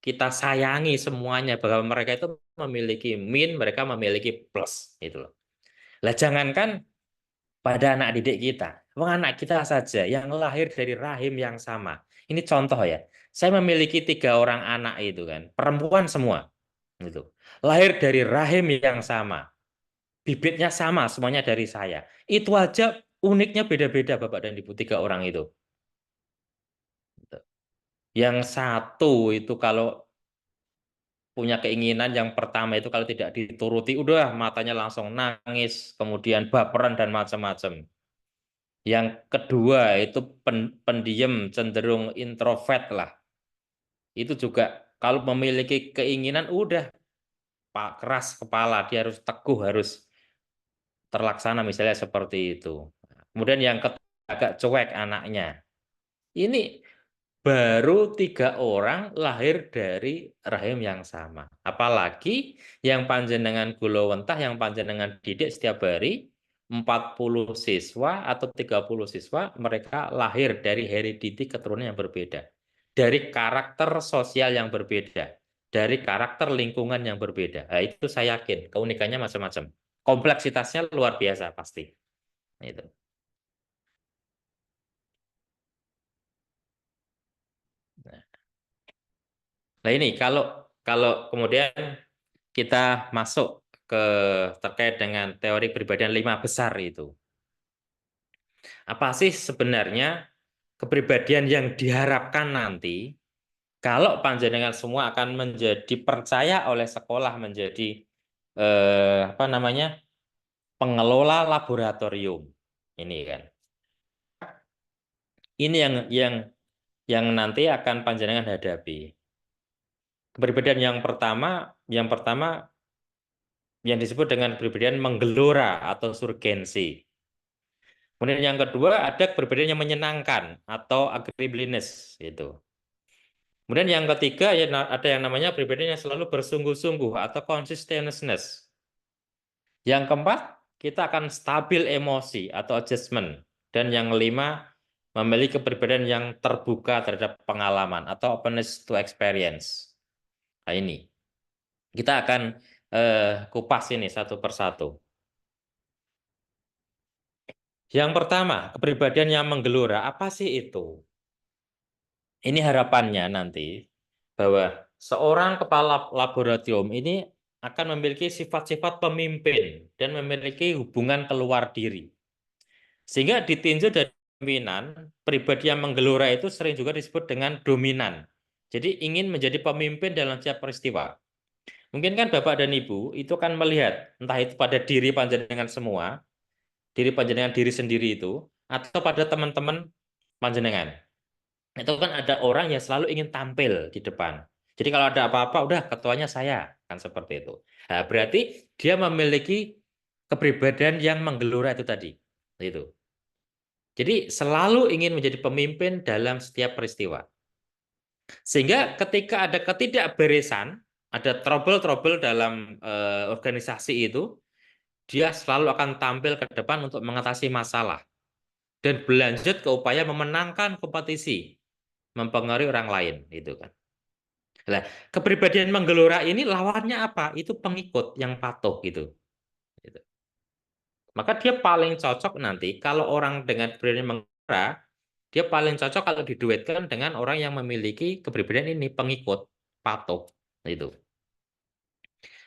S2: kita sayangi semuanya, bahwa mereka itu memiliki min, mereka memiliki plus. Gitu loh. Lah jangankan pada anak didik kita, anak kita saja yang lahir dari rahim yang sama. Ini contoh ya. Saya memiliki 3 orang anak itu kan, perempuan semua. Gitu. Lahir dari rahim yang sama. Bibitnya sama, semuanya dari saya. Itu aja uniknya beda-beda Bapak dan Ibu 3 orang itu. Gitu. Yang satu itu kalau punya keinginan yang pertama itu kalau tidak dituruti, udah matanya langsung nangis, kemudian baperan dan macam-macam. Yang kedua itu pendiam, cenderung introvert lah. Itu juga kalau memiliki keinginan udah Pak keras kepala, dia harus teguh, harus terlaksana misalnya seperti itu. Kemudian yang ketiga agak cuek anaknya. Ini baru 3 orang lahir dari rahim yang sama. Apalagi yang panjenengan gulawentah, yang panjenengan didik setiap hari, 40 siswa atau 30 siswa, mereka lahir dari heredity keturunan yang berbeda. Dari karakter sosial yang berbeda. Dari karakter lingkungan yang berbeda. Nah, itu saya yakin, keunikannya macam-macam. Kompleksitasnya luar biasa pasti. Itu. Nah ini kalau kemudian kita masuk ke terkait dengan teori kepribadian 5 besar itu. Apa sih sebenarnya kepribadian yang diharapkan nanti kalau panjenengan semua akan menjadi percaya oleh sekolah menjadi apa namanya pengelola laboratorium ini kan. Ini yang nanti akan panjenengan hadapi. Kepribadian yang pertama yang disebut dengan kepribadian menggelora atau surgensi. Kemudian yang kedua ada kepribadian yang menyenangkan atau agreeableness itu. Kemudian yang ketiga ya ada yang namanya pribadi yang selalu bersungguh-sungguh atau consistentness. Yang keempat, kita akan stabil emosi atau adjustment. Dan yang kelima, memiliki kepribadian yang terbuka terhadap pengalaman atau openness to experience. Nah ini, kita akan kupas ini satu persatu. Yang pertama, kepribadian yang menggelora, apa sih itu? Ini harapannya nanti bahwa seorang kepala laboratorium ini akan memiliki sifat-sifat pemimpin dan memiliki hubungan keluar diri. Sehingga ditinjau dari pemimpinan, pribadi yang menggelora itu sering juga disebut dengan dominan. Jadi ingin menjadi pemimpin dalam setiap peristiwa. Mungkin kan Bapak dan Ibu itu kan melihat, entah itu pada diri panjenengan semua, diri panjenengan diri sendiri itu, atau pada teman-teman panjenengan. Itu kan ada orang yang selalu ingin tampil di depan. Jadi kalau ada apa-apa, udah ketuanya saya, kan seperti itu. Nah, berarti dia memiliki kepribadian yang menggelora itu tadi. Itu. Jadi selalu ingin menjadi pemimpin dalam setiap peristiwa. Sehingga ketika ada ketidakberesan, ada trouble-trouble dalam organisasi itu, dia selalu akan tampil ke depan untuk mengatasi masalah. Dan berlanjut ke upaya memenangkan kompetisi, mempengaruhi orang lain. Itu kan. Nah, kepribadian menggelora ini lawannya apa? Itu pengikut yang patuh gitu. Maka dia paling cocok nanti kalau orang dengan kepribadian menggelora, dia paling cocok kalau diduetkan dengan orang yang memiliki kepribadian ini, pengikut, patuh. Itu.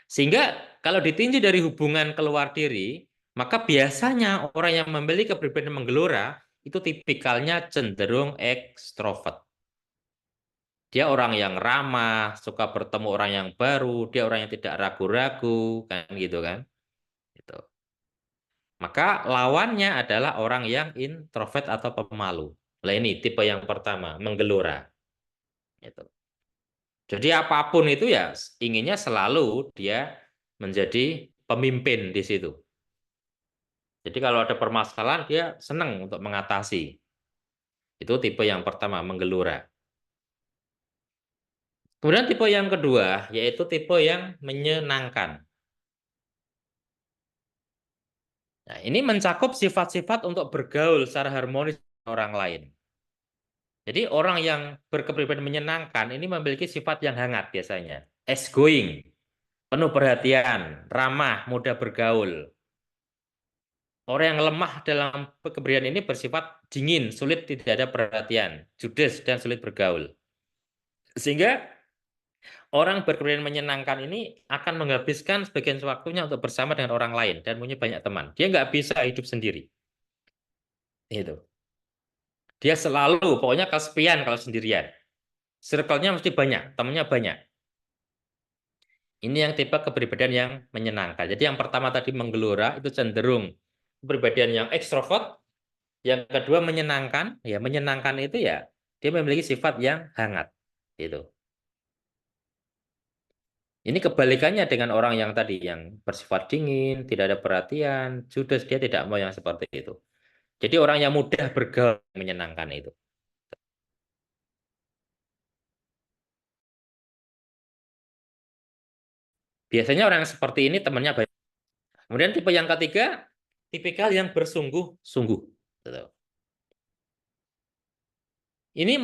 S2: Sehingga kalau ditinjau dari hubungan keluar diri, maka biasanya orang yang memiliki kepribadian menggelora itu tipikalnya cenderung ekstrovert. Dia orang yang ramah, suka bertemu orang yang baru, dia orang yang tidak ragu-ragu, kan gitu kan. Gitu. Maka lawannya adalah orang yang introvert atau pemalu. Nah ini tipe yang pertama, menggelora. Gitu. Jadi apapun itu ya inginnya selalu dia menjadi pemimpin di situ. Jadi kalau ada permasalahan dia senang untuk mengatasi. Itu tipe yang pertama, menggelora. Kemudian tipe yang kedua, yaitu tipe yang menyenangkan. Nah, ini mencakup sifat-sifat untuk bergaul secara harmonis dengan orang lain. Jadi orang yang berkepribadian menyenangkan ini memiliki sifat yang hangat biasanya. Easygoing, penuh perhatian, ramah, mudah bergaul. Orang yang lemah dalam kepribadian ini bersifat dingin, sulit tidak ada perhatian, judes dan sulit bergaul. Sehingga orang berkepribadian menyenangkan ini akan menghabiskan sebagian waktunya untuk bersama dengan orang lain dan punya banyak teman. Dia nggak bisa hidup sendiri. Itu. Dia selalu, pokoknya kesepian kalau sendirian. Circle-nya mesti banyak, temannya banyak. Ini yang tipe kepribadian yang menyenangkan. Jadi yang pertama tadi menggelora itu cenderung kepribadian yang ekstrovert. Yang kedua menyenangkan. Ya menyenangkan itu ya dia memiliki sifat yang hangat. Gitu. Ini kebalikannya dengan orang yang tadi yang bersifat dingin, tidak ada perhatian, judes, dia tidak mau yang seperti itu. Jadi orang yang mudah bergaul menyenangkan itu. Biasanya orang yang seperti ini temannya banyak. Kemudian tipe yang ketiga, tipikal yang bersungguh-sungguh. Ini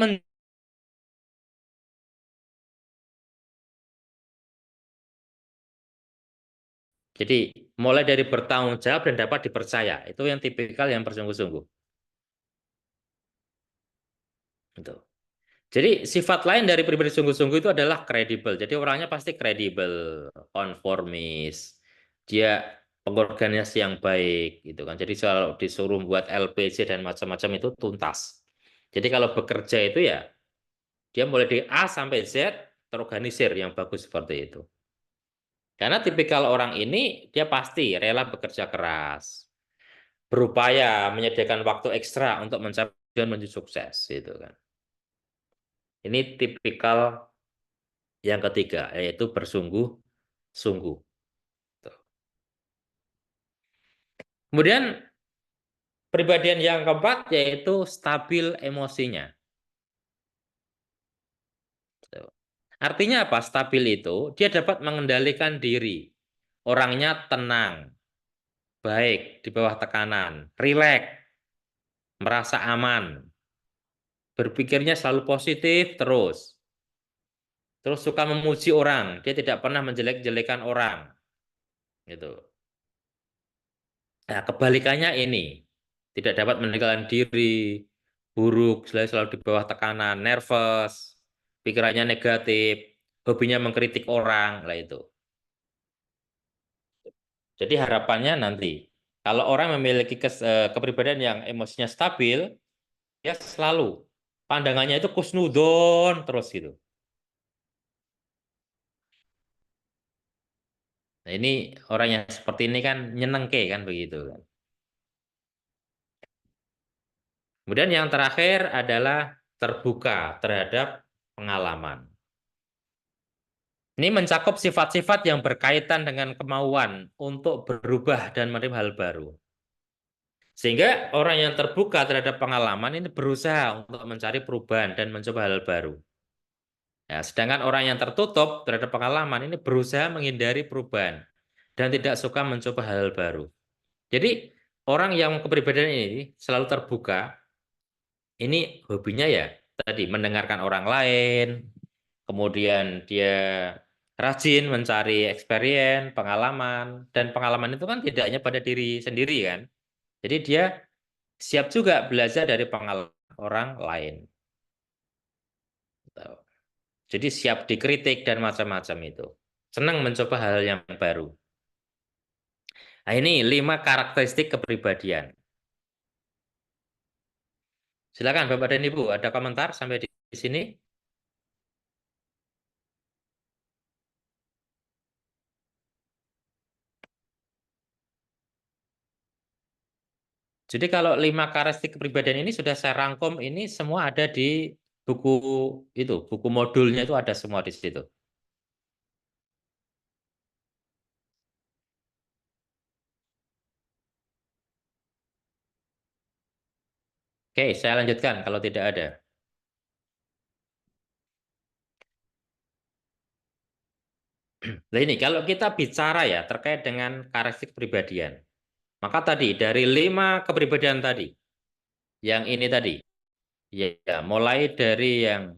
S2: jadi mulai dari bertanggung jawab dan dapat dipercaya. Itu yang tipikal yang bersungguh-sungguh. Gitu. Jadi sifat lain dari pribadi sungguh-sungguh itu adalah kredibel. Jadi orangnya pasti kredibel, konformis. Dia pengorganisasi yang baik gitu kan. Jadi kalau disuruh buat LPC dan macam-macam itu tuntas. Jadi kalau bekerja itu ya dia mulai dari A sampai Z terorganisir yang bagus seperti itu. Karena tipikal orang ini dia pasti rela bekerja keras, berupaya menyediakan waktu ekstra untuk mencapai tujuan menuju sukses gitu kan. Ini tipikal yang ketiga, yaitu bersungguh-sungguh. Kemudian pribadian yang keempat yaitu stabil emosinya. Artinya apa? Stabil itu dia dapat mengendalikan diri. Orangnya tenang, baik di bawah tekanan, rileks, merasa aman, berpikirnya selalu positif terus. Terus suka memuji orang, dia tidak pernah menjelek-jelekan orang. Gitu. Nah, kebalikannya ini, tidak dapat mengendalikan diri, buruk, selalu di bawah tekanan, nervous, pikirannya negatif, hobinya mengkritik orang, lah itu. Jadi harapannya nanti, kalau orang memiliki kepribadian yang emosinya stabil, ya selalu pandangannya itu kusnudon terus gitu. Nah, ini orang yang seperti ini kan nyenengke kan begitu kan. Kemudian yang terakhir adalah terbuka terhadap pengalaman. Ini mencakup sifat-sifat yang berkaitan dengan kemauan untuk berubah dan menerima hal baru. Sehingga orang yang terbuka terhadap pengalaman ini berusaha untuk mencari perubahan dan mencoba hal baru. Ya, sedangkan orang yang tertutup terhadap pengalaman ini berusaha menghindari perubahan dan tidak suka mencoba hal baru. Jadi orang yang kepribadian ini selalu terbuka, ini hobinya ya tadi mendengarkan orang lain, kemudian dia rajin mencari experience, pengalaman, dan pengalaman itu kan tidak hanya pada diri sendiri kan. Jadi dia siap juga belajar dari pengalaman orang lain. Jadi siap dikritik dan macam-macam itu. Senang mencoba hal yang baru. Nah, ini 5 karakteristik kepribadian. Silakan Bapak dan Ibu, ada komentar sampai di sini? Jadi kalau 5 karakteristik kepribadian ini sudah saya rangkum, ini semua ada di buku itu, buku modulnya itu ada semua di situ. Oke, saya lanjutkan kalau tidak ada. Nah ini, kalau kita bicara ya terkait dengan karakteristik kepribadian, maka tadi dari 5 kepribadian tadi, yang ini tadi, ya mulai dari yang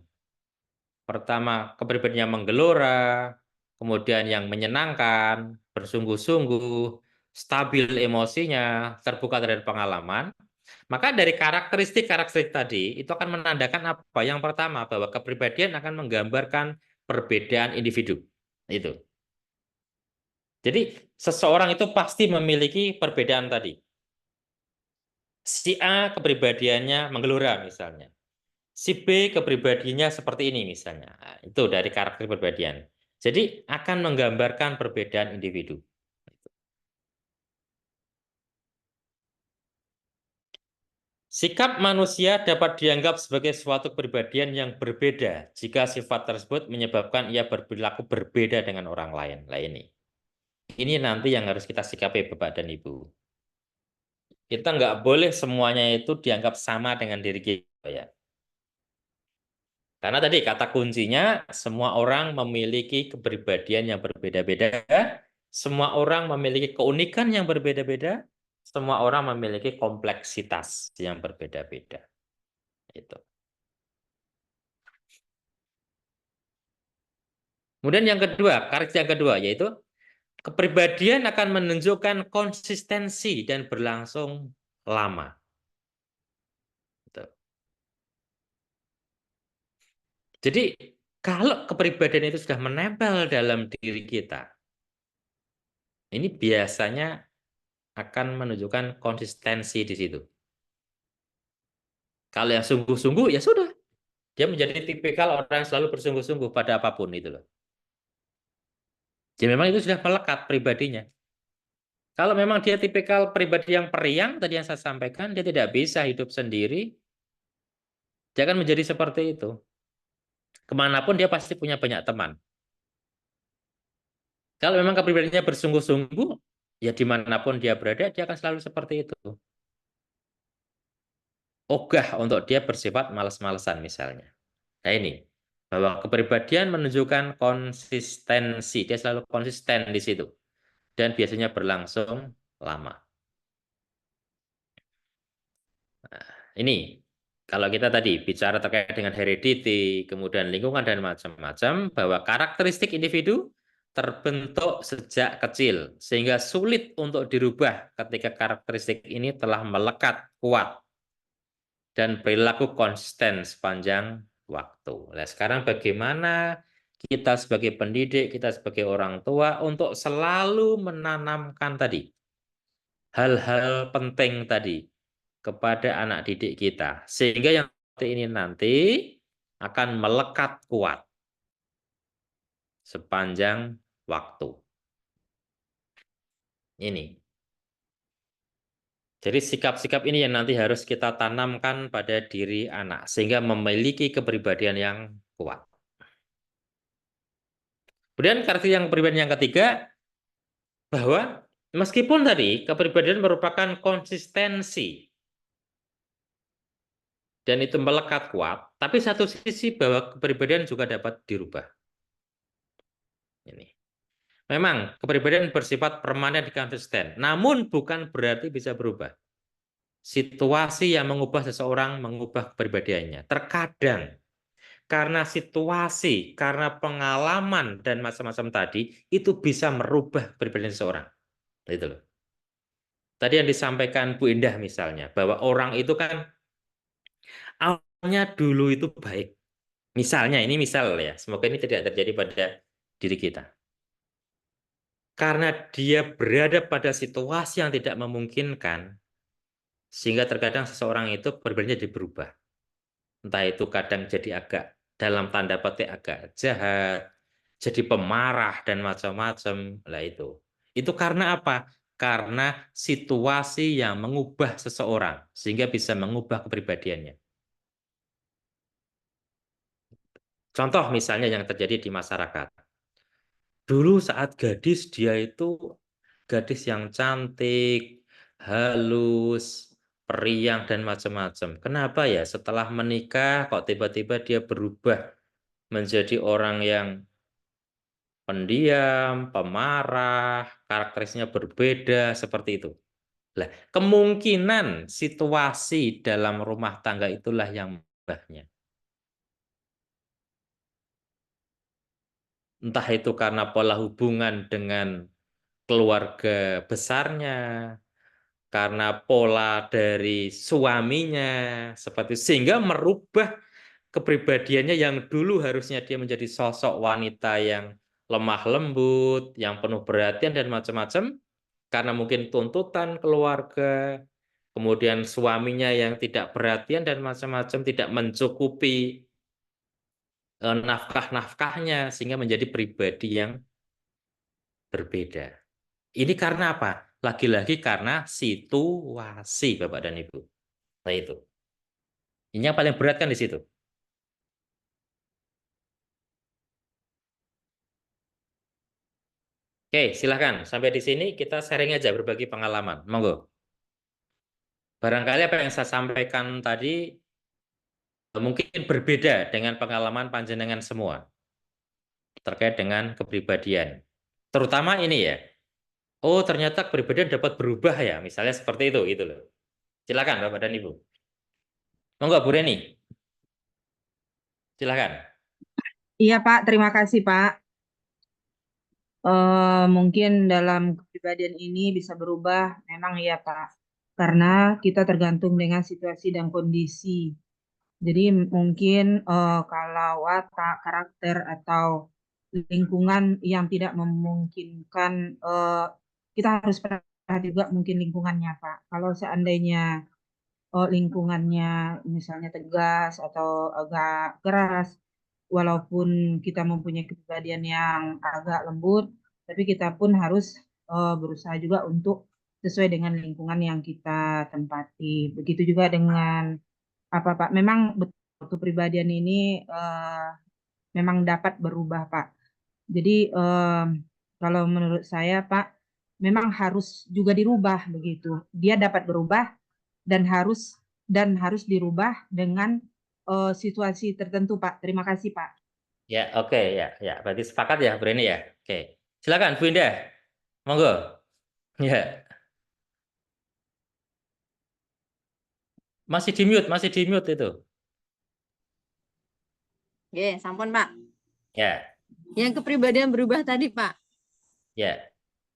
S2: pertama kepribadian yang menggelora, kemudian yang menyenangkan, bersungguh-sungguh, stabil emosinya, terbuka terhadap pengalaman. Maka dari karakteristik tadi itu akan menandakan apa? Yang pertama, bahwa kepribadian akan menggambarkan perbedaan individu. Itu. Jadi seseorang itu pasti memiliki perbedaan tadi. Si A kepribadiannya menggelora misalnya. Si B kepribadiannya seperti ini misalnya. Nah, itu dari karakter kepribadian. Jadi akan menggambarkan perbedaan individu. Sikap manusia dapat dianggap sebagai suatu kepribadian yang berbeda jika sifat tersebut menyebabkan ia berperilaku berbeda dengan orang lain. Nah ini nanti yang harus kita sikapi Bapak dan Ibu. Kita nggak boleh semuanya itu dianggap sama dengan diri kita ya. Karena tadi kata kuncinya semua orang memiliki kepribadian yang berbeda-beda, semua orang memiliki keunikan yang berbeda-beda, semua orang memiliki kompleksitas yang berbeda-beda. Itu. Kemudian yang kedua, karakter yang kedua yaitu kepribadian akan menunjukkan konsistensi dan berlangsung lama. Gitu. Jadi kalau kepribadian itu sudah menempel dalam diri kita, ini biasanya akan menunjukkan konsistensi di situ. Kalau yang sungguh-sungguh ya sudah, dia menjadi tipikal orang yang selalu bersungguh-sungguh pada apapun itu loh. Jadi memang itu sudah melekat pribadinya. Kalau memang dia tipikal pribadi yang periang, tadi yang saya sampaikan, dia tidak bisa hidup sendiri, dia akan menjadi seperti itu. Kemanapun dia pasti punya banyak teman. Kalau memang kepribadiannya bersungguh-sungguh, ya dimanapun dia berada, dia akan selalu seperti itu. Ogah untuk dia bersifat malas-malesan misalnya. Nah ini, Bahwa kepribadian menunjukkan konsistensi, dia selalu konsisten di situ. Dan biasanya berlangsung lama. Nah, ini kalau kita tadi bicara terkait dengan heredity, kemudian lingkungan dan macam-macam, bahwa karakteristik individu terbentuk sejak kecil, sehingga sulit untuk dirubah ketika karakteristik ini telah melekat kuat dan perilaku konsisten sepanjang waktu. Nah, sekarang bagaimana kita sebagai pendidik, kita sebagai orang tua untuk selalu menanamkan tadi hal-hal penting tadi kepada anak didik kita, sehingga yang seperti ini nanti akan melekat kuat sepanjang waktu. Ini. Jadi sikap-sikap ini yang nanti harus kita tanamkan pada diri anak, sehingga memiliki kepribadian yang kuat. Kemudian karakter yang kepribadian yang ketiga, bahwa meskipun tadi kepribadian merupakan konsistensi, dan itu melekat kuat, tapi satu sisi bahwa kepribadian juga dapat dirubah. Ini. Memang kepribadian bersifat permanen dan konsisten, namun bukan berarti bisa berubah. Situasi yang mengubah seseorang mengubah kepribadiannya. Terkadang karena situasi, karena pengalaman dan macam-macam tadi, itu bisa merubah kepribadian seseorang. Itu loh. Tadi yang disampaikan Bu Indah misalnya, bahwa orang itu kan awalnya dulu itu baik. Misalnya, ini misal ya, semoga ini tidak terjadi pada diri kita. Karena dia berada pada situasi yang tidak memungkinkan, sehingga terkadang seseorang itu berbeda jadi berubah. Entah itu kadang jadi agak, dalam tanda petik agak jahat, jadi pemarah dan macam-macam. Lah itu. Itu karena apa? Karena situasi yang mengubah seseorang, sehingga bisa mengubah kepribadiannya. Contoh misalnya yang terjadi di masyarakat. Dulu saat gadis dia itu gadis yang cantik, halus, periang dan macam-macam. Kenapa ya setelah menikah kok tiba-tiba dia berubah menjadi orang yang pendiam, pemarah, karakteristiknya berbeda seperti itu. Lah, kemungkinan situasi dalam rumah tangga itulah yang mengubahnya. Entah itu karena pola hubungan dengan keluarga besarnya, karena pola dari suaminya, seperti sehingga merubah kepribadiannya yang dulu harusnya dia menjadi sosok wanita yang lemah lembut, yang penuh perhatian dan macam-macam, karena mungkin tuntutan keluarga, kemudian suaminya yang tidak perhatian dan macam-macam, tidak mencukupi nafkah-nafkahnya, sehingga menjadi pribadi yang berbeda. Ini karena apa? Lagi-lagi karena situasi, Bapak dan Ibu. Nah itu. Ini yang paling berat kan di situ. Oke, silahkan. Sampai di sini kita sharing aja, berbagi pengalaman. Monggo. Barangkali apa yang saya sampaikan tadi mungkin berbeda dengan pengalaman panjenengan semua terkait dengan kepribadian. Terutama ini ya. Oh, ternyata kepribadian dapat berubah ya. Misalnya seperti itu gitu loh. Silakan Bapak dan Ibu. Monggo Bu Reni. Silakan.
S6: Iya Pak, terima kasih Pak. Mungkin dalam kepribadian ini bisa berubah, memang ya Pak. Karena kita tergantung dengan situasi dan kondisi. Jadi mungkin kalau watak, karakter, atau lingkungan yang tidak memungkinkan, kita harus perhatikan juga mungkin lingkungannya Pak. Kalau seandainya lingkungannya misalnya tegas atau agak keras, walaupun kita mempunyai kepribadian yang agak lembut, tapi kita pun harus berusaha juga untuk sesuai dengan lingkungan yang kita tempati. Begitu juga dengan apa Pak? Memang betul kepribadian ini memang dapat berubah Pak. Jadi kalau menurut saya Pak, memang harus juga dirubah begitu. Dia dapat berubah dan harus dirubah dengan situasi tertentu Pak. Terima kasih Pak.
S2: Ya, oke, ya. Berarti sepakat ya, Bu Reni ya. Oke. Silakan, Bu Indah. Monggo. Ya. Masih di mute itu.
S5: Oke, sampun Pak.
S2: Ya,
S5: Yang kepribadian berubah tadi Pak.
S2: ya.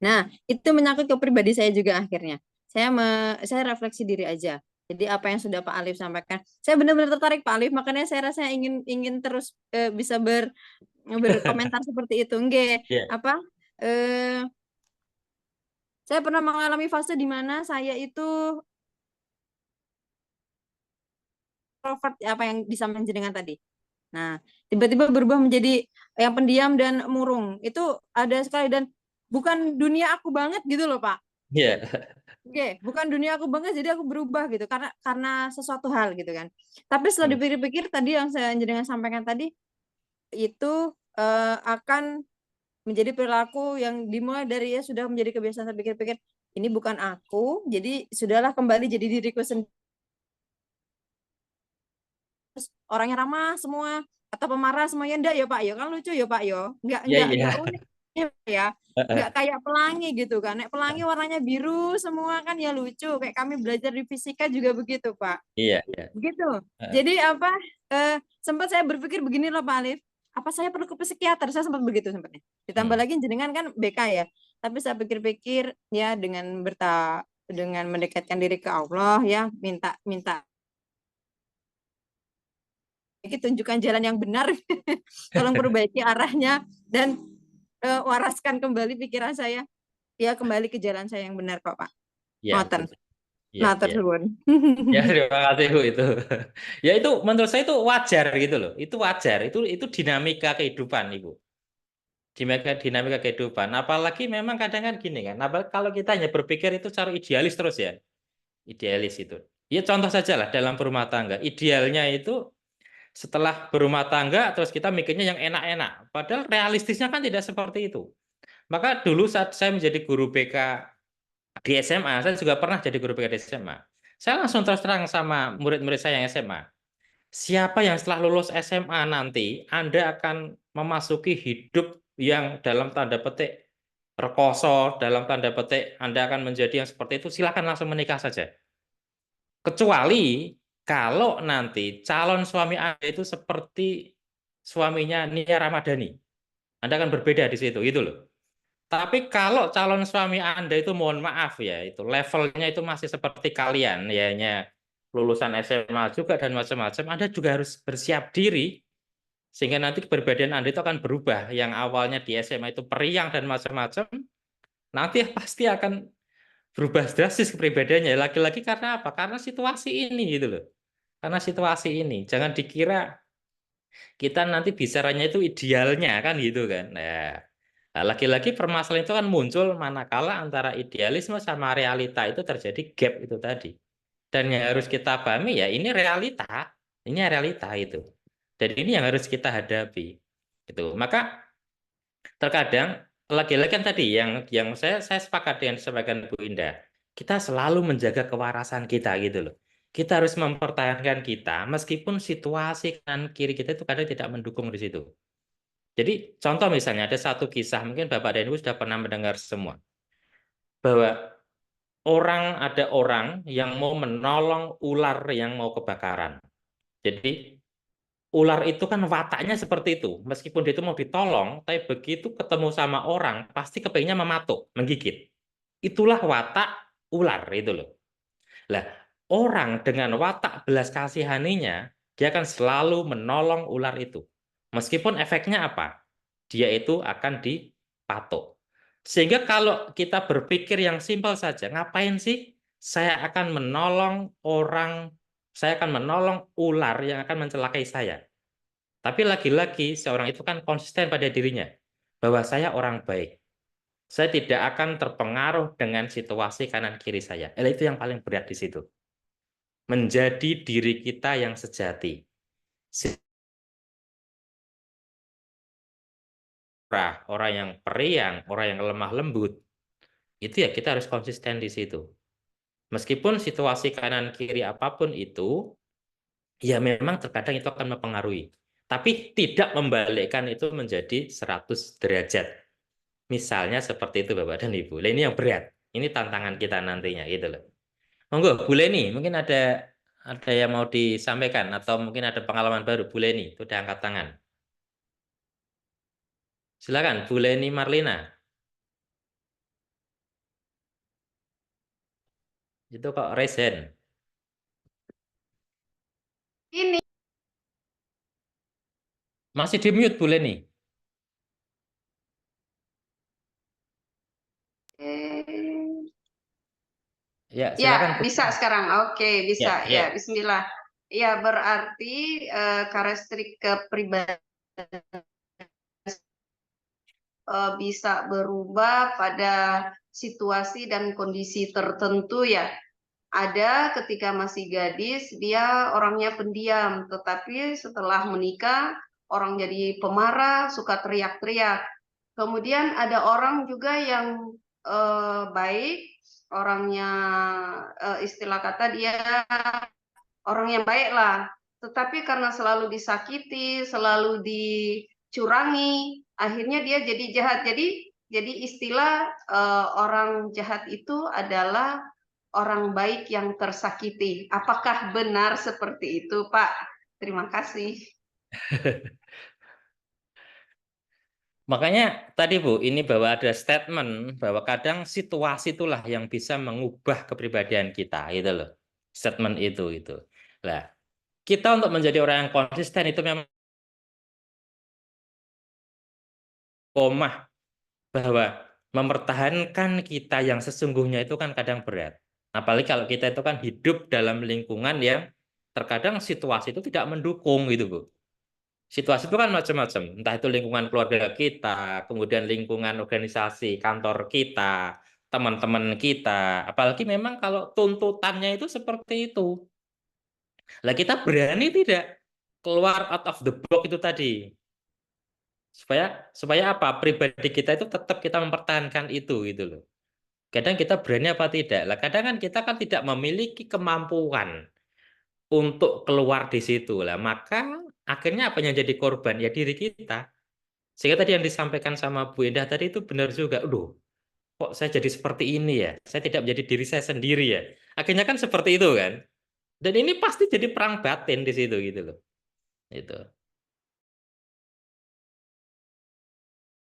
S5: Nah, itu menyangkut ke pribadi saya juga akhirnya. Saya refleksi diri aja. Jadi apa yang sudah Pak Alif sampaikan, saya benar-benar tertarik Pak Alif, makanya saya rasa ingin terus bisa berkomentar seperti itu. Nggih,
S2: Ya.
S5: apa saya pernah mengalami fase di mana saya itu introvert, apa yang disampaikan jenengan tadi. Nah, tiba-tiba berubah menjadi yang pendiam dan murung. Itu ada sekali dan bukan dunia aku banget gitu loh, Pak.
S2: Ya.
S5: Oke, bukan dunia aku banget, jadi aku berubah gitu karena sesuatu hal gitu kan. Tapi setelah dipikir-pikir tadi yang saya jenengan sampaikan tadi itu akan menjadi perilaku yang dimulai dari ya sudah menjadi kebiasaan. Saya pikir-pikir ini bukan aku, jadi sudahlah kembali jadi diriku sendiri. Orangnya ramah semua atau pemarah semuanya enggak ya Pak ya, kan lucu ya Pak ya, enggak
S2: Ya.
S5: unik ya, enggak kayak pelangi gitu kan. Nek pelangi warnanya biru semua kan ya lucu, kayak kami belajar di fisika juga begitu Pak,
S2: Iya.
S5: begitu. Jadi apa sempat saya berpikir begini loh Pak Alif, apa saya perlu ke psikiater, saya sempat begitu sempatnya. Ditambah lagi jenengan kan BK ya, tapi saya pikir-pikir ya dengan mendekatkan diri ke Allah ya, minta tunjukkan jalan yang benar, tolong perbaiki arahnya dan waraskan kembali pikiran saya, ya kembali ke jalan saya yang benar kok Pak.
S2: Ya,
S5: Ngoten.
S2: ya.
S5: Matur suwun.
S2: Ya, terima kasih Bu itu. Ya itu menurut saya itu wajar gitu loh. Itu wajar. Itu dinamika kehidupan Ibu. Dinamika kehidupan. Apalagi memang kadang kan gini kan. Apalagi kalau kita hanya berpikir itu secara idealis terus ya. Idealis itu. Ya contoh saja lah dalam berumah tangga. Idealnya itu setelah berumah tangga terus kita mikirnya yang enak-enak. Padahal realistisnya kan tidak seperti itu. Maka dulu saat saya menjadi guru BK di SMA, saya juga pernah jadi guru BK di SMA. Saya langsung terus terang sama murid-murid saya yang SMA. Siapa yang setelah lulus SMA nanti, Anda akan memasuki hidup yang dalam tanda petik rekoso, dalam tanda petik Anda akan menjadi yang seperti itu, silakan langsung menikah saja. Kecuali kalau nanti calon suami Anda itu seperti suaminya Nia Ramadhani. Anda akan berbeda di situ, gitu loh. Tapi kalau calon suami Anda itu mohon maaf ya, itu levelnya itu masih seperti kalian, ya hanya lulusan SMA juga dan macam-macam, Anda juga harus bersiap diri sehingga nanti kepribadian Anda itu akan berubah. Yang awalnya di SMA itu periang dan macam-macam, nanti pasti akan berubah drastis kepribadiannya. Lagi-lagi karena apa? Karena situasi ini gitu loh. Karena situasi ini. Jangan dikira kita nanti bicaranya itu idealnya kan gitu kan. Nah, lagi-lagi permasalahan itu kan muncul manakala antara idealisme sama realita itu terjadi gap itu tadi. Dan yang harus kita pahami ya ini realita itu. Dan ini yang harus kita hadapi. Gitu. Maka terkadang lagi-lagi kan tadi yang saya sepakat dengan sebagian Bu Indah. Kita selalu menjaga kewarasan kita gitu loh. Kita harus mempertahankan kita meskipun situasi kanan kiri kita itu kadang tidak mendukung di situ. Jadi contoh misalnya ada satu kisah mungkin Bapak dan Ibu sudah pernah mendengar semua bahwa ada orang yang mau menolong ular yang mau kebakaran. Jadi ular itu kan wataknya seperti itu. Meskipun dia itu mau ditolong, tapi begitu ketemu sama orang, pasti kepinginnya mematuk, menggigit. Itulah watak ular itu loh. Lah, orang dengan watak belas kasihaninya, dia akan selalu menolong ular itu. Meskipun efeknya apa? Dia itu akan dipatuk. Sehingga kalau kita berpikir yang simpel saja, ngapain sih saya akan menolong ular yang akan mencelakai saya? Tapi lagi-lagi seorang itu kan konsisten pada dirinya bahwa saya orang baik. Saya tidak akan terpengaruh dengan situasi kanan kiri saya. Itu yang paling berat di situ. Menjadi diri kita yang sejati. Orang yang periang, orang yang lemah lembut, itu ya kita harus konsisten di situ. Meskipun situasi kanan kiri apapun itu, ya memang terkadang itu akan mempengaruhi. tapi tidak membalikkan itu menjadi 100 derajat. Misalnya seperti itu Bapak dan Ibu. Nah, ini yang berat. Ini tantangan kita nantinya gitu loh. Monggo, Bu Leni, mungkin ada yang mau disampaikan atau mungkin ada pengalaman baru. Bu Leni, itu udah angkat tangan. Silakan, Bu Leni Marlina. Itu kok raise hand.
S4: Ini
S2: Masih di mute Bu Leni. Ya, silakan.
S4: ya bisa sekarang. Oke, bisa.
S2: Ya.
S4: Ya, bismillah. Ya, berarti karakteristik kepribadian bisa berubah pada situasi dan kondisi tertentu ya. Ada ketika masih gadis, dia orangnya pendiam, tetapi setelah menikah, orang jadi pemarah, suka teriak-teriak. Kemudian ada orang juga yang baik, orangnya istilah kata dia orang yang baik lah. Tetapi karena selalu disakiti, selalu dicurangi, akhirnya dia jadi jahat. Jadi istilah orang jahat itu adalah orang baik yang tersakiti. Apakah benar seperti itu, Pak? Terima kasih.
S2: Makanya tadi Bu, ini bahwa ada statement bahwa kadang situasi itulah yang bisa mengubah kepribadian kita, gitu loh. Statement itu. Nah, kita untuk menjadi orang yang konsisten itu memang komah bahwa mempertahankan kita yang sesungguhnya itu kan kadang berat. Apalagi kalau kita itu kan hidup dalam lingkungan yang terkadang situasi itu tidak mendukung gitu Bu. Situasi itu kan macam-macam, entah itu lingkungan keluarga kita, kemudian lingkungan organisasi, kantor kita, teman-teman kita. Apalagi memang kalau tuntutannya itu seperti itu. Lah kita berani tidak keluar out of the box itu tadi. Supaya apa? Pribadi kita itu tetap kita mempertahankan itu gitu loh. Kadang kita berani apa tidak? Lah kadang kan kita kan tidak memiliki kemampuan untuk keluar di situ lah. Maka akhirnya apa yang jadi korban? Ya diri kita. Sehingga tadi yang disampaikan sama Bu Indah tadi itu benar juga. Aduh, kok saya jadi seperti ini ya? Saya tidak menjadi diri saya sendiri ya. Akhirnya kan seperti itu kan. Dan ini pasti jadi perang batin di situ gitu loh. Itu.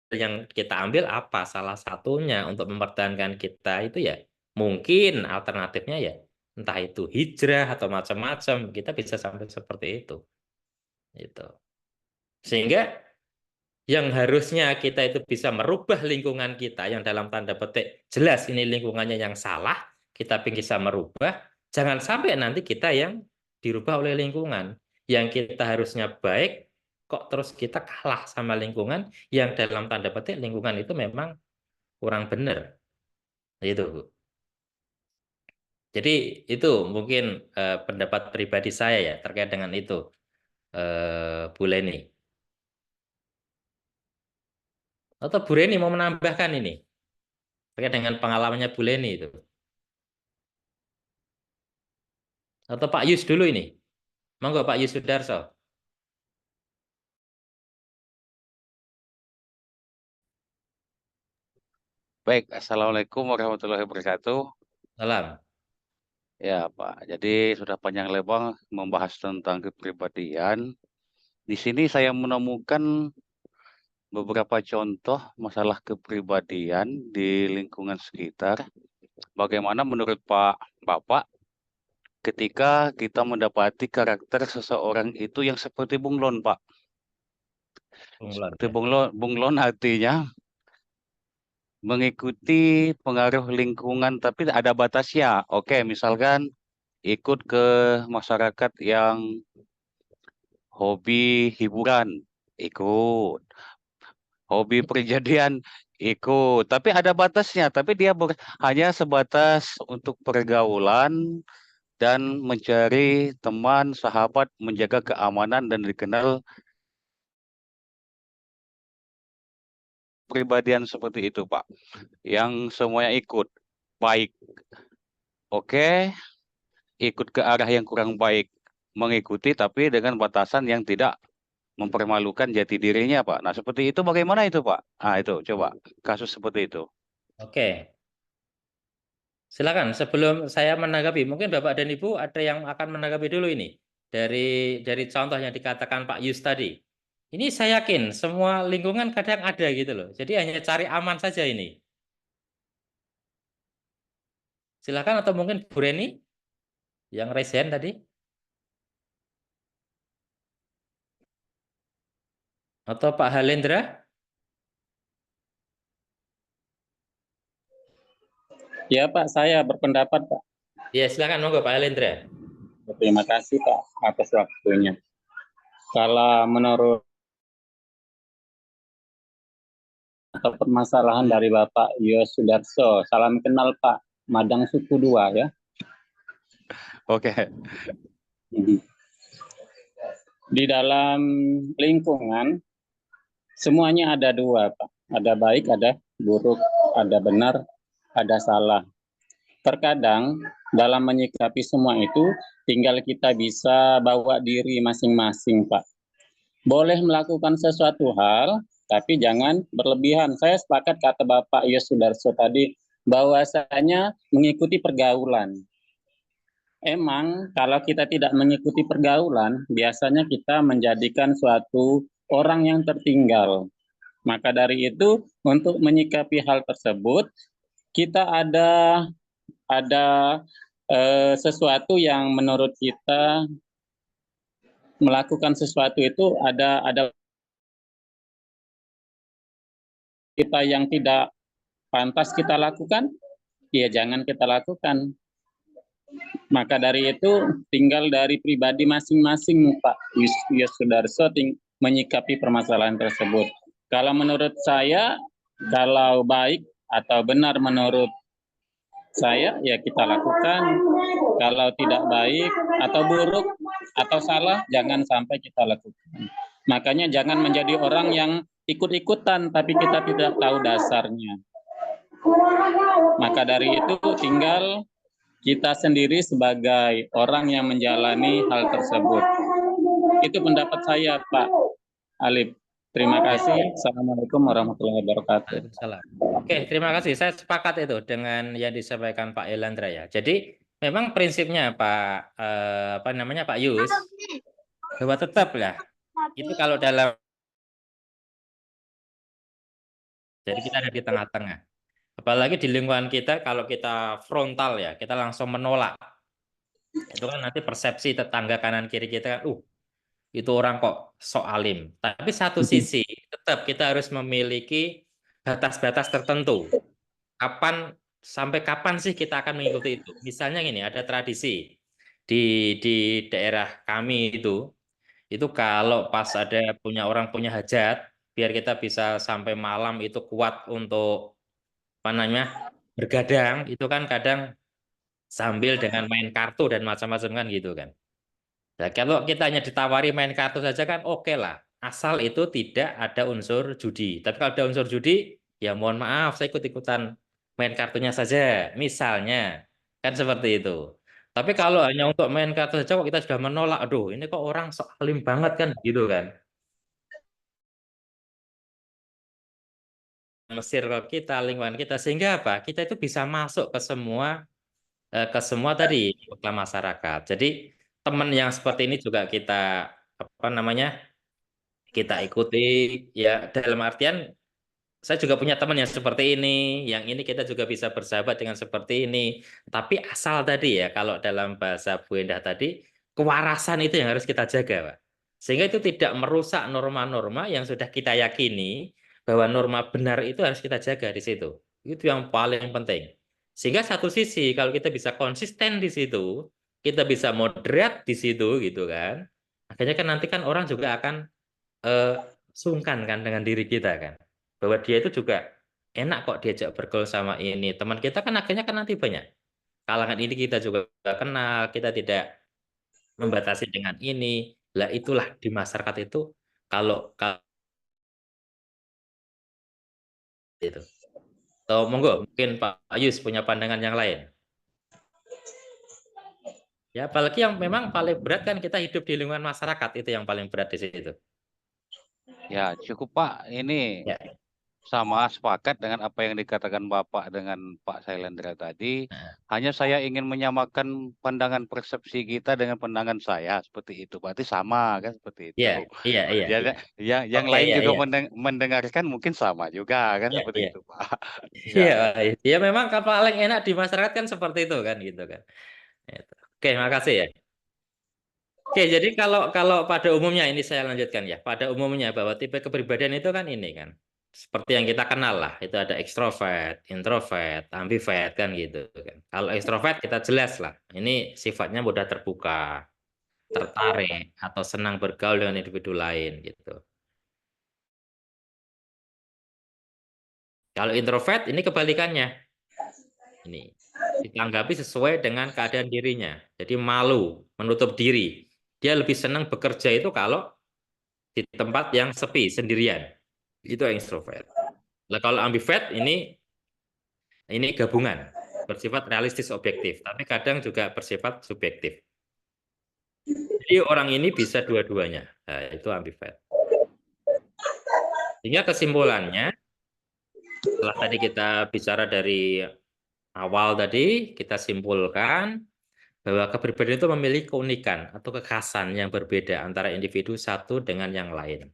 S2: Yang kita ambil apa? Salah satunya untuk mempertahankan kita itu ya mungkin alternatifnya ya entah itu hijrah atau macam-macam. Kita bisa sampai seperti itu. Itu. Sehingga yang harusnya kita itu bisa merubah lingkungan kita yang dalam tanda petik jelas ini lingkungannya yang salah, kita bisa merubah, jangan sampai nanti kita yang dirubah oleh lingkungan. Yang kita harusnya baik, kok terus kita kalah sama lingkungan yang dalam tanda petik lingkungan itu memang kurang benar. Itu, Bu. Jadi itu mungkin pendapat pribadi saya ya terkait dengan itu, Bu Leni. Atau Bu Reni mau menambahkan ini terkait dengan pengalamannya Bu Leni itu. Atau Pak Yus dulu ini. Monggo Pak Yus Sudarso.
S7: Baik, Assalamualaikum warahmatullahi wabarakatuh.
S2: Salam.
S7: Ya, Pak. Jadi sudah panjang lebar membahas tentang kepribadian. Di sini saya menemukan beberapa contoh masalah kepribadian di lingkungan sekitar. Bagaimana menurut Bapak ketika kita mendapati karakter seseorang itu yang seperti bunglon, Pak?
S2: Bunglon,
S7: Seperti
S2: ya.
S7: bunglon artinya mengikuti pengaruh lingkungan tapi ada batasnya. Oke, misalkan ikut ke masyarakat yang hobi hiburan, ikut. Hobi perjadian, ikut. Tapi ada batasnya, tapi dia hanya sebatas untuk pergaulan dan mencari teman, sahabat, menjaga keamanan dan dikenal kepribadian seperti itu, Pak. Yang semuanya ikut. Baik. Oke, ikut ke arah yang kurang baik. Mengikuti tapi dengan batasan yang tidak mempermalukan jati dirinya, Pak. Nah, seperti itu bagaimana itu, Pak? Ah, itu coba kasus seperti itu.
S2: Oke, silakan. Sebelum saya menanggapi, mungkin Bapak dan Ibu ada yang akan menanggapi dulu ini dari contoh yang dikatakan Pak Yus tadi. Ini saya yakin semua lingkungan kadang ada gitu loh. Jadi hanya cari aman saja ini. Silakan, atau mungkin Bu Reni yang raise hand tadi, atau Pak Halendra.
S3: Ya Pak, saya berpendapat Pak.
S2: Ya, silakan monggo Pak Halendra.
S3: Terima kasih Pak atas waktunya. Kalau menurut atau permasalahan dari Bapak Yos Sudarso, salam kenal Pak, Madang Suku 2 ya.
S7: Oke.
S3: Di dalam lingkungan semuanya ada dua Pak, ada baik, ada buruk, ada benar, ada salah. Terkadang dalam menyikapi semua itu tinggal kita bisa bawa diri masing-masing Pak. Boleh melakukan sesuatu hal, tapi jangan berlebihan. Saya sepakat kata Bapak Yos Sudarso tadi, bahwasanya mengikuti pergaulan. Emang kalau kita tidak mengikuti pergaulan, biasanya kita menjadikan suatu orang yang tertinggal. Maka dari itu, untuk menyikapi hal tersebut, kita ada sesuatu yang menurut kita melakukan sesuatu itu ada kita yang tidak pantas kita lakukan, ya jangan kita lakukan. Maka dari itu tinggal dari pribadi masing-masing Pak Yos Sudarso menyikapi permasalahan tersebut. Kalau menurut saya, kalau baik atau benar menurut saya ya kita lakukan. Kalau tidak baik atau buruk atau salah jangan sampai kita lakukan. Makanya jangan menjadi orang yang ikut-ikutan tapi kita tidak tahu dasarnya. Maka dari itu tinggal kita sendiri sebagai orang yang menjalani hal tersebut. Itu pendapat saya Pak Alif. Terima kasih. Assalamualaikum warahmatullahi wabarakatuh.
S2: Salam. Oke, terima kasih. Saya sepakat itu dengan yang disampaikan Pak Elandra ya. Jadi memang prinsipnya Pak Yus, bahwa tetap lah itu kalau dalam, jadi kita ada di tengah-tengah. Apalagi di lingkungan kita, kalau kita frontal ya, kita langsung menolak. Itu kan nanti persepsi tetangga kanan kiri kita kan, itu orang kok sok alim. Tapi satu sisi tetap kita harus memiliki batas-batas tertentu. Sampai kapan sih kita akan mengikuti itu? Misalnya gini, ada tradisi di daerah kami itu kalau pas ada orang punya hajat, biar kita bisa sampai malam itu kuat untuk bergadang, itu kan kadang sambil dengan main kartu dan macam-macam kan gitu kan. Nah, kalau kita hanya ditawari main kartu saja kan oke lah, asal itu tidak ada unsur judi. Tapi kalau ada unsur judi, ya mohon maaf, saya ikut-ikutan main kartunya saja, misalnya. Kan seperti itu. Tapi kalau hanya untuk main kartu saja kok kita sudah menolak, aduh ini kok orang sok alim banget kan gitu kan. Circle kita, lingkungan kita, sehingga apa? Kita itu bisa masuk ke semua tadi masyarakat. Jadi teman yang seperti ini juga kita kita ikuti ya, dalam artian saya juga punya teman yang seperti ini, yang ini kita juga bisa bersahabat dengan seperti ini. Tapi asal tadi ya, kalau dalam bahasa Bu Endah tadi, kewarasan itu yang harus kita jaga, Pak. Sehingga itu tidak merusak norma-norma yang sudah kita yakini bahwa norma benar itu harus kita jaga di situ. Itu yang paling penting. Sehingga satu sisi kalau kita bisa konsisten di situ, kita bisa moderat di situ gitu kan. Akhirnya kan nanti kan orang juga akan sungkan kan dengan diri kita kan. Bahwa dia itu juga enak kok diajak bergaul sama ini. Teman kita kan akhirnya kan nanti banyak. Kalangan ini kita juga kenal, kita tidak membatasi dengan ini. Lah itulah di masyarakat itu kalau itu. So, monggo, mungkin Pak Ayus punya pandangan yang lain. Ya, apalagi yang memang paling berat kan kita hidup di lingkungan masyarakat, itu yang paling berat di situ.
S7: Ya, cukup Pak. Ini
S2: Ya.
S7: sama sepakat dengan apa yang dikatakan Bapak dengan Pak Sailendra tadi.
S2: Nah,
S7: Hanya saya ingin menyamakan pandangan persepsi kita dengan pandangan saya seperti itu. Berarti sama kan seperti itu.
S2: iya, iya, iya,
S7: Ya,
S2: iya.
S7: yang
S2: Oke,
S7: lain
S2: iya,
S7: juga
S2: iya,
S7: mendengarkan mungkin sama juga kan
S2: iya,
S7: seperti
S2: iya.
S7: itu Pak.
S2: Iya,
S7: Ya.
S2: ya memang paling enak di masyarakat kan seperti itu kan gitu kan. Itu. Oke, makasih ya. Oke, jadi kalau kalau pada umumnya ini saya lanjutkan ya. Pada umumnya bahwa tipe kepribadian itu kan ini kan. Seperti yang kita kenal lah, itu ada ekstrovert, introvert, ambivert kan gitu kan. Kalau ekstrovert kita jelas lah, ini sifatnya mudah terbuka, tertarik atau senang bergaul dengan individu lain gitu. Kalau introvert ini kebalikannya. Ini ditanggapi sesuai dengan keadaan dirinya. Jadi malu, menutup diri. Dia lebih senang bekerja itu kalau di tempat yang sepi, sendirian. Itu extrovert. Nah, kalau ambivert ini gabungan, bersifat realistis objektif, tapi kadang juga bersifat subjektif. Jadi orang ini bisa dua-duanya. Nah, itu ambivert. Sehingga kesimpulannya, setelah tadi kita bicara dari awal tadi, kita simpulkan bahwa kepribadian itu memiliki keunikan atau kekhasan yang berbeda antara individu satu dengan yang lain.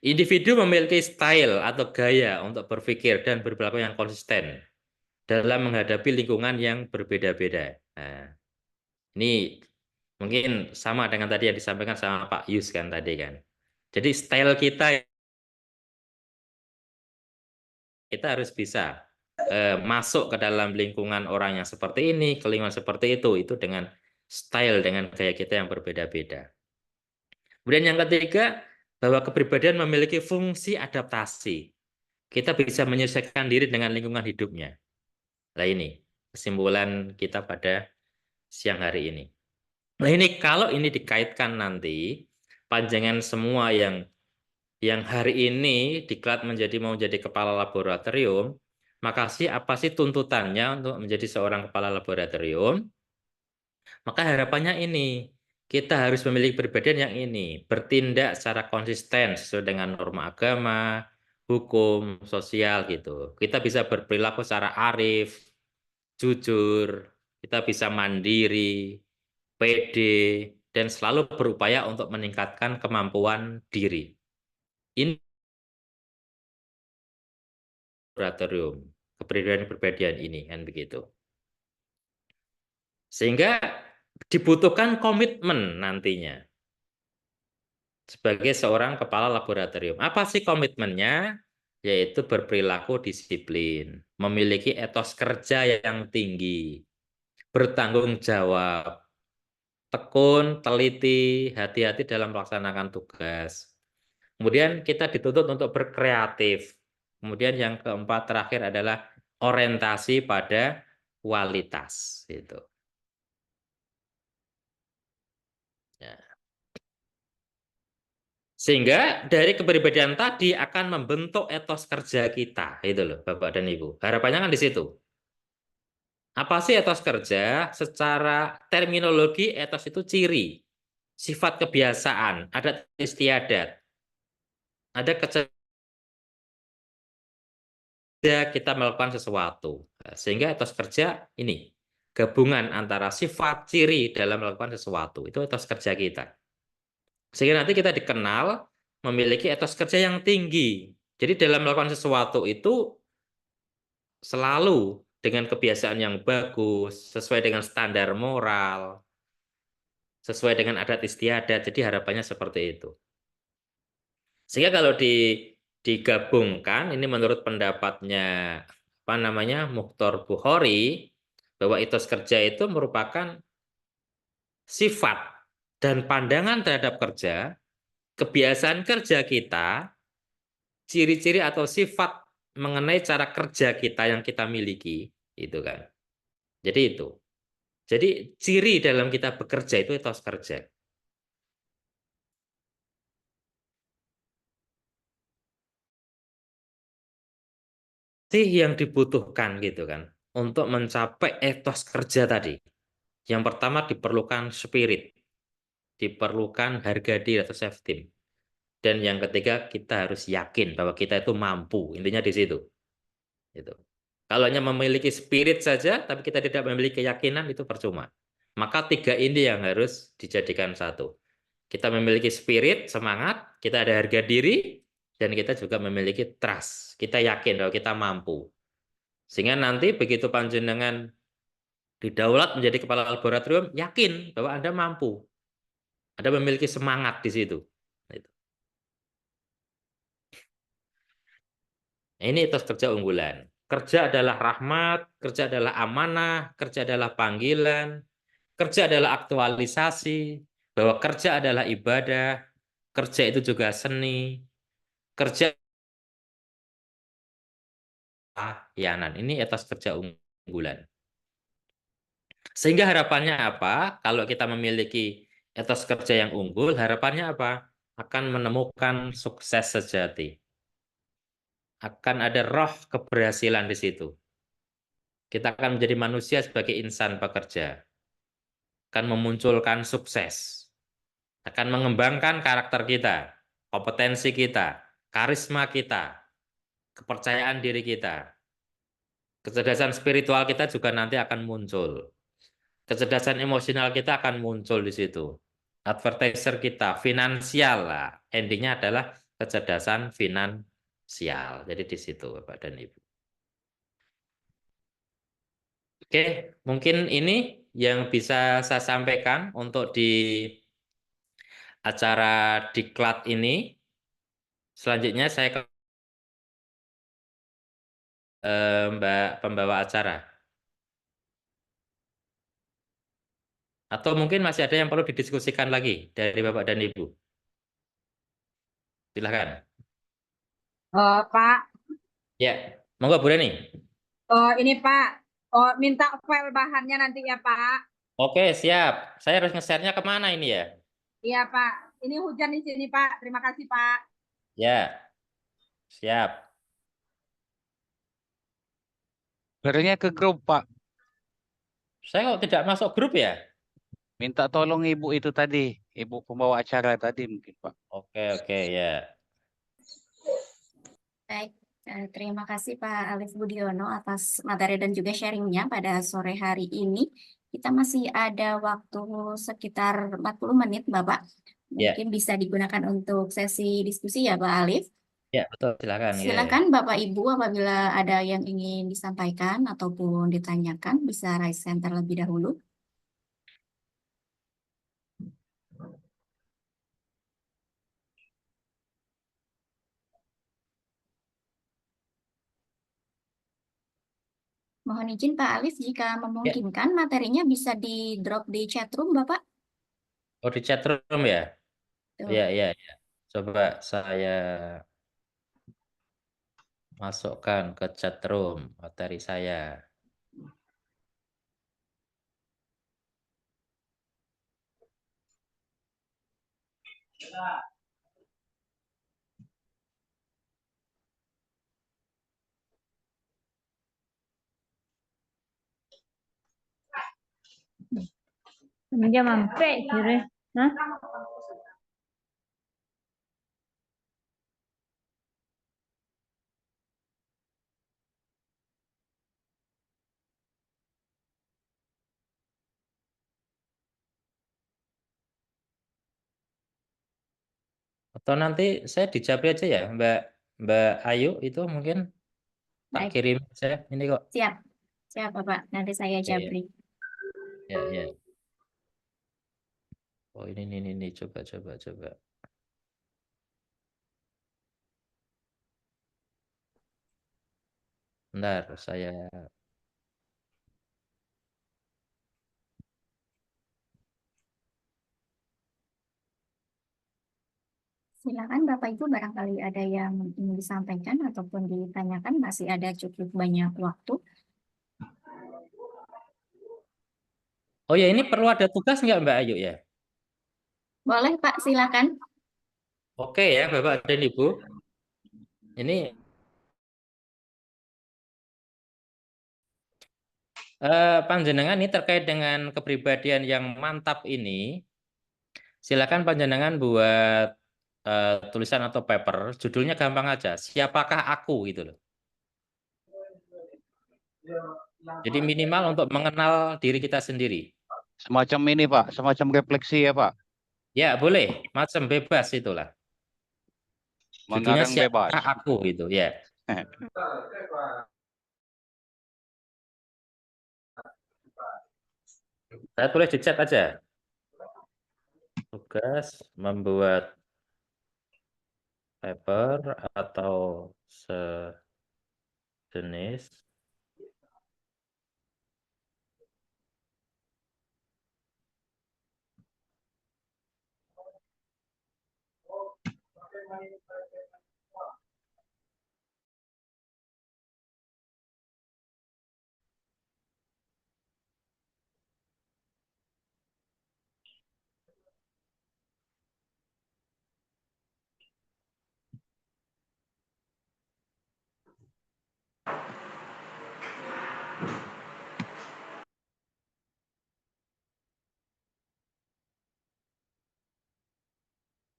S2: Individu memiliki style atau gaya untuk berpikir dan berperilaku yang konsisten dalam menghadapi lingkungan yang berbeda-beda. Nah, ini mungkin sama dengan tadi yang disampaikan sama Pak Yus kan tadi kan. Jadi style kita harus bisa masuk ke dalam lingkungan orang yang seperti ini, ke lingkungan seperti itu dengan style, dengan gaya kita yang berbeda-beda. Kemudian yang ketiga, bahwa kepribadian memiliki fungsi adaptasi. Kita bisa menyesuaikan diri dengan lingkungan hidupnya. Nah ini kesimpulan kita pada siang hari ini. Nah ini kalau ini dikaitkan nanti, panjangan semua yang hari ini diklat mau jadi kepala laboratorium, maka apa sih tuntutannya untuk menjadi seorang kepala laboratorium? Maka harapannya ini, kita harus memiliki kepribadian yang ini, bertindak secara konsisten sesuai dengan norma agama, hukum, sosial gitu. Kita bisa berperilaku secara arif, jujur, kita bisa mandiri, pede, dan selalu berupaya untuk meningkatkan kemampuan diri. Ini laboratorium, kepribadian ini kan begitu. Sehingga dibutuhkan komitmen nantinya sebagai seorang kepala laboratorium. Apa sih komitmennya? Yaitu berperilaku disiplin, memiliki etos kerja yang tinggi, bertanggung jawab, tekun, teliti, hati-hati dalam melaksanakan tugas. Kemudian kita dituntut untuk berkreatif. Kemudian yang keempat terakhir adalah orientasi pada kualitas. Gitu. Ya. Sehingga dari kepribadian tadi akan membentuk etos kerja kita, itu loh Bapak dan Ibu. Harapannya kan di situ. Apa sih etos kerja? Secara terminologi etos itu ciri, sifat kebiasaan, adat istiadat, ada kita melakukan sesuatu. Sehingga etos kerja ini gabungan antara sifat, ciri dalam melakukan sesuatu. Itu etos kerja kita. Sehingga nanti kita dikenal memiliki etos kerja yang tinggi. Jadi dalam melakukan sesuatu itu selalu dengan kebiasaan yang bagus, sesuai dengan standar moral, sesuai dengan adat istiadat. Jadi harapannya seperti itu. Sehingga kalau digabungkan, ini menurut pendapatnya Mukhtar Bukhari, bahwa etos kerja itu merupakan sifat dan pandangan terhadap kerja, kebiasaan kerja kita, ciri-ciri atau sifat mengenai cara kerja kita yang kita miliki, itu kan. Jadi itu. Jadi ciri dalam kita bekerja itu etos kerja. Sih yang dibutuhkan gitu kan untuk mencapai etos kerja tadi. Yang pertama diperlukan spirit, diperlukan harga diri atau self-esteem. Dan yang ketiga, kita harus yakin bahwa kita itu mampu. Intinya di situ. Gitu. Kalau hanya memiliki spirit saja, tapi kita tidak memiliki keyakinan, itu percuma. Maka 3 ini yang harus dijadikan satu. Kita memiliki spirit, semangat, kita ada harga diri, dan kita juga memiliki trust. Kita yakin bahwa kita mampu. Sehingga nanti begitu panjenengan didaulat menjadi kepala laboratorium, yakin bahwa Anda mampu. Anda memiliki semangat di situ. Ini etos kerja unggulan. Kerja adalah rahmat, kerja adalah amanah, kerja adalah panggilan, kerja adalah aktualisasi, bahwa kerja adalah ibadah, kerja itu juga seni, kerja pelayanan. Ini etos kerja unggulan. Sehingga harapannya apa? Kalau kita memiliki etos kerja yang unggul, harapannya apa? Akan menemukan sukses sejati. Akan ada roh keberhasilan di situ. Kita akan menjadi manusia sebagai insan pekerja. Akan memunculkan sukses. Akan mengembangkan karakter kita, kompetensi kita, karisma kita, kepercayaan diri kita. Kecerdasan spiritual kita juga nanti akan muncul. Kecerdasan emosional kita akan muncul di situ. Advertiser kita, finansial lah. Endingnya adalah kecerdasan finansial. Jadi di situ Bapak dan Ibu. Oke, mungkin ini yang bisa saya sampaikan untuk di acara diklat ini. Selanjutnya saya ke Mbak pembawa acara. Atau mungkin masih ada yang perlu didiskusikan lagi dari Bapak dan Ibu. Silakan.
S6: Pak,
S2: Ya, monggo Bu Reni.
S6: ini Pak, minta file bahannya nanti ya Pak.
S2: Oke, siap. Saya harus nge-share-nya kemana ini ya?
S6: Iya Pak, ini hujan di sini Pak. Terima kasih Pak.
S2: Ya, siap.
S7: Share-nya ke grup, Pak.
S2: Saya kok tidak masuk grup ya?
S7: Minta tolong ibu itu tadi, ibu pembawa acara tadi mungkin, Pak.
S2: Oke, ya.
S1: Baik, terima kasih Pak Alif Budiono atas materi dan juga sharingnya pada sore hari ini. Kita masih ada waktu sekitar 40 menit, Bapak.
S2: Ya.
S1: Mungkin bisa digunakan untuk sesi diskusi ya, Pak Alif.
S2: Ya, betul. Silakan.
S1: Silakan Bapak Ibu apabila ada yang ingin disampaikan ataupun ditanyakan, bisa raise hand terlebih dahulu. Mohon izin Pak Alif, jika memungkinkan materinya bisa di-drop di chat room, Bapak.
S2: Oh, di chat room ya?
S1: Tuh.
S2: Ya. Coba saya masukkan ke chat room materi saya.
S5: Meja mampek, kira. Hah?
S2: Atau nanti saya di Japri aja ya, Mbak Ayu itu mungkin tak
S1: Baik.
S2: kirim saya ini kok.
S1: Siap Bapak, nanti saya japri.
S2: Ya. Oh ini coba. Bentar, saya
S1: Silakan Bapak Ibu, barangkali ada yang ingin disampaikan ataupun ditanyakan, masih ada cukup banyak waktu.
S2: Oh ya, ini perlu ada tugas nggak Mbak Ayu ya?
S1: Boleh Pak, silakan.
S2: Oke ya Bapak dan Ibu. Ini panjenengan ini terkait dengan kepribadian yang mantap ini. Silakan panjenengan buat tulisan atau paper, judulnya gampang aja, siapakah aku gitu loh. Jadi minimal untuk mengenal diri kita sendiri.
S7: Semacam ini Pak, semacam refleksi ya Pak,
S2: Ya boleh, macam bebas itulah. Judulnya
S7: mengarang bebas.
S2: siapakah aku gitu ya. Saya tulis di chat aja. Tugas membuat paper atau sejenis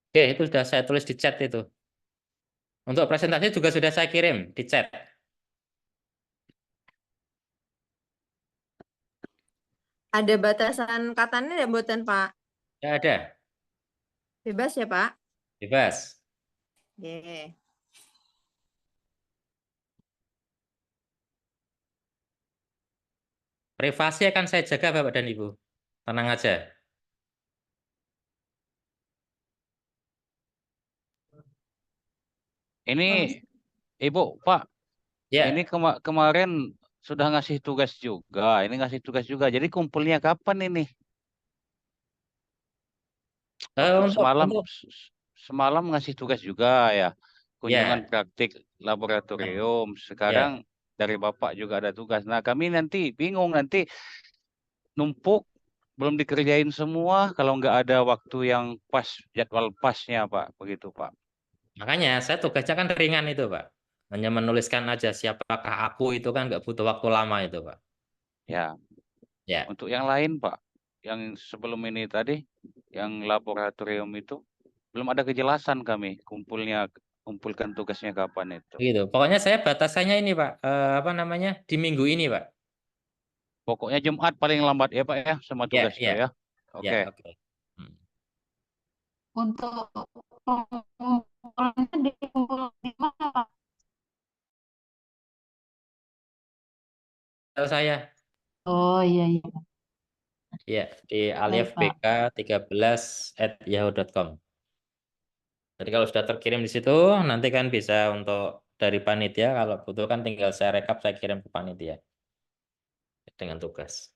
S2: Oke, itu sudah saya tulis di chat itu. Untuk presentasi juga sudah saya kirim di chat.
S5: Ada batasan katanya ya buatan Pak?
S2: Ya ada,
S5: Bebas ya Pak?
S2: bebas.
S5: Oke.
S2: Privasi akan saya jaga Bapak dan Ibu. Tenang aja.
S7: Ini Ibu, Pak,
S2: Ya,
S7: ini kemarin sudah ngasih tugas juga. Ini ngasih tugas juga. Jadi kumpulnya kapan ini? Semalam
S2: untuk
S7: semalam ngasih tugas juga ya. Kunjungan
S2: ya,
S7: praktik laboratorium. Sekarang
S2: ya.
S7: dari Bapak juga ada tugas. Nah, kami nanti bingung nanti numpuk belum dikerjain semua kalau nggak ada waktu yang pas, jadwal pasnya Pak. Begitu Pak.
S2: Makanya saya tugasnya kan ringan itu, Pak. Hanya menuliskan aja siapakah aku itu kan nggak butuh waktu lama itu, Pak.
S7: Ya,
S2: Ya.
S7: untuk yang lain Pak, yang sebelum ini tadi, yang laboratorium itu belum ada kejelasan kami kumpulkan tugasnya kapan itu.
S2: Gitu. Pokoknya saya batasannya ini, Pak. Apa namanya? Di minggu ini, Pak.
S7: Pokoknya Jumat paling lambat ya Pak ya, sama
S2: Ya,
S7: tugas itu
S2: ya,
S7: ya.
S2: ya,
S7: Oke.
S2: oke. Hmm.
S8: Untuk pengumpulannya dikumpul di mana, Pak?
S2: Email saya,
S8: Oh iya iya.
S2: ya, di
S8: Baik, Pak.
S2: aliafbk13@yahoo.com. Jadi kalau sudah terkirim di situ, nanti kan bisa untuk dari panitia, kalau butuh kan tinggal saya rekap, saya kirim ke panitia dengan tugas.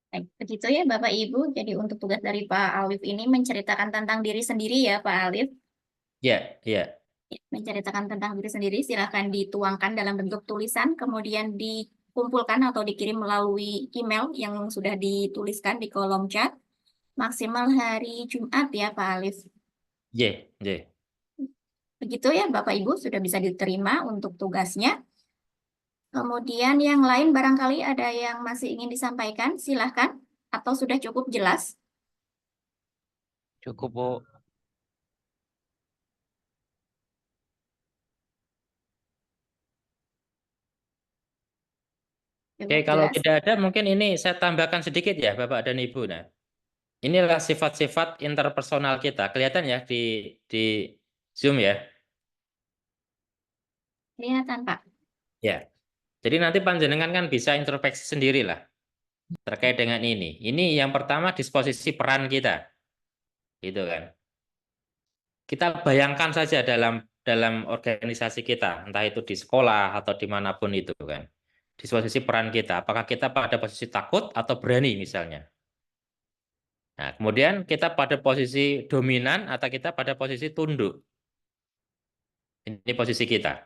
S1: Baik, begitu ya Bapak Ibu. Jadi untuk tugas dari Pak Alif ini menceritakan tentang diri sendiri ya Pak Alif.
S2: Ya, ya.
S1: Menceritakan tentang diri sendiri, silahkan dituangkan dalam bentuk tulisan, kemudian dikumpulkan atau dikirim melalui email yang sudah dituliskan di kolom chat. Maksimal hari Jumat ya Pak Alif.
S2: Y, Y.
S1: Begitu ya Bapak Ibu, sudah bisa diterima untuk tugasnya. Kemudian yang lain barangkali ada yang masih ingin disampaikan, silahkan. Atau sudah cukup jelas?
S7: Cukup Bu.
S2: Oke,
S1: Cukup
S2: kalau
S1: jelas.
S2: tidak ada mungkin ini saya tambahkan sedikit ya Bapak dan Ibu. Nah, inilah sifat-sifat interpersonal kita. Kelihatan ya di Zoom ya.
S1: Kelihatan Pak.
S2: Ya. Jadi nanti panjenengan kan bisa introspeksi sendiri lah terkait dengan ini. Ini yang pertama disposisi peran kita. Gitu kan. Kita bayangkan saja dalam organisasi kita, entah itu di sekolah atau dimanapun itu kan. Disposisi peran kita, apakah kita pada posisi takut atau berani misalnya. Nah, kemudian kita pada posisi dominan atau kita pada posisi tunduk. Ini posisi kita.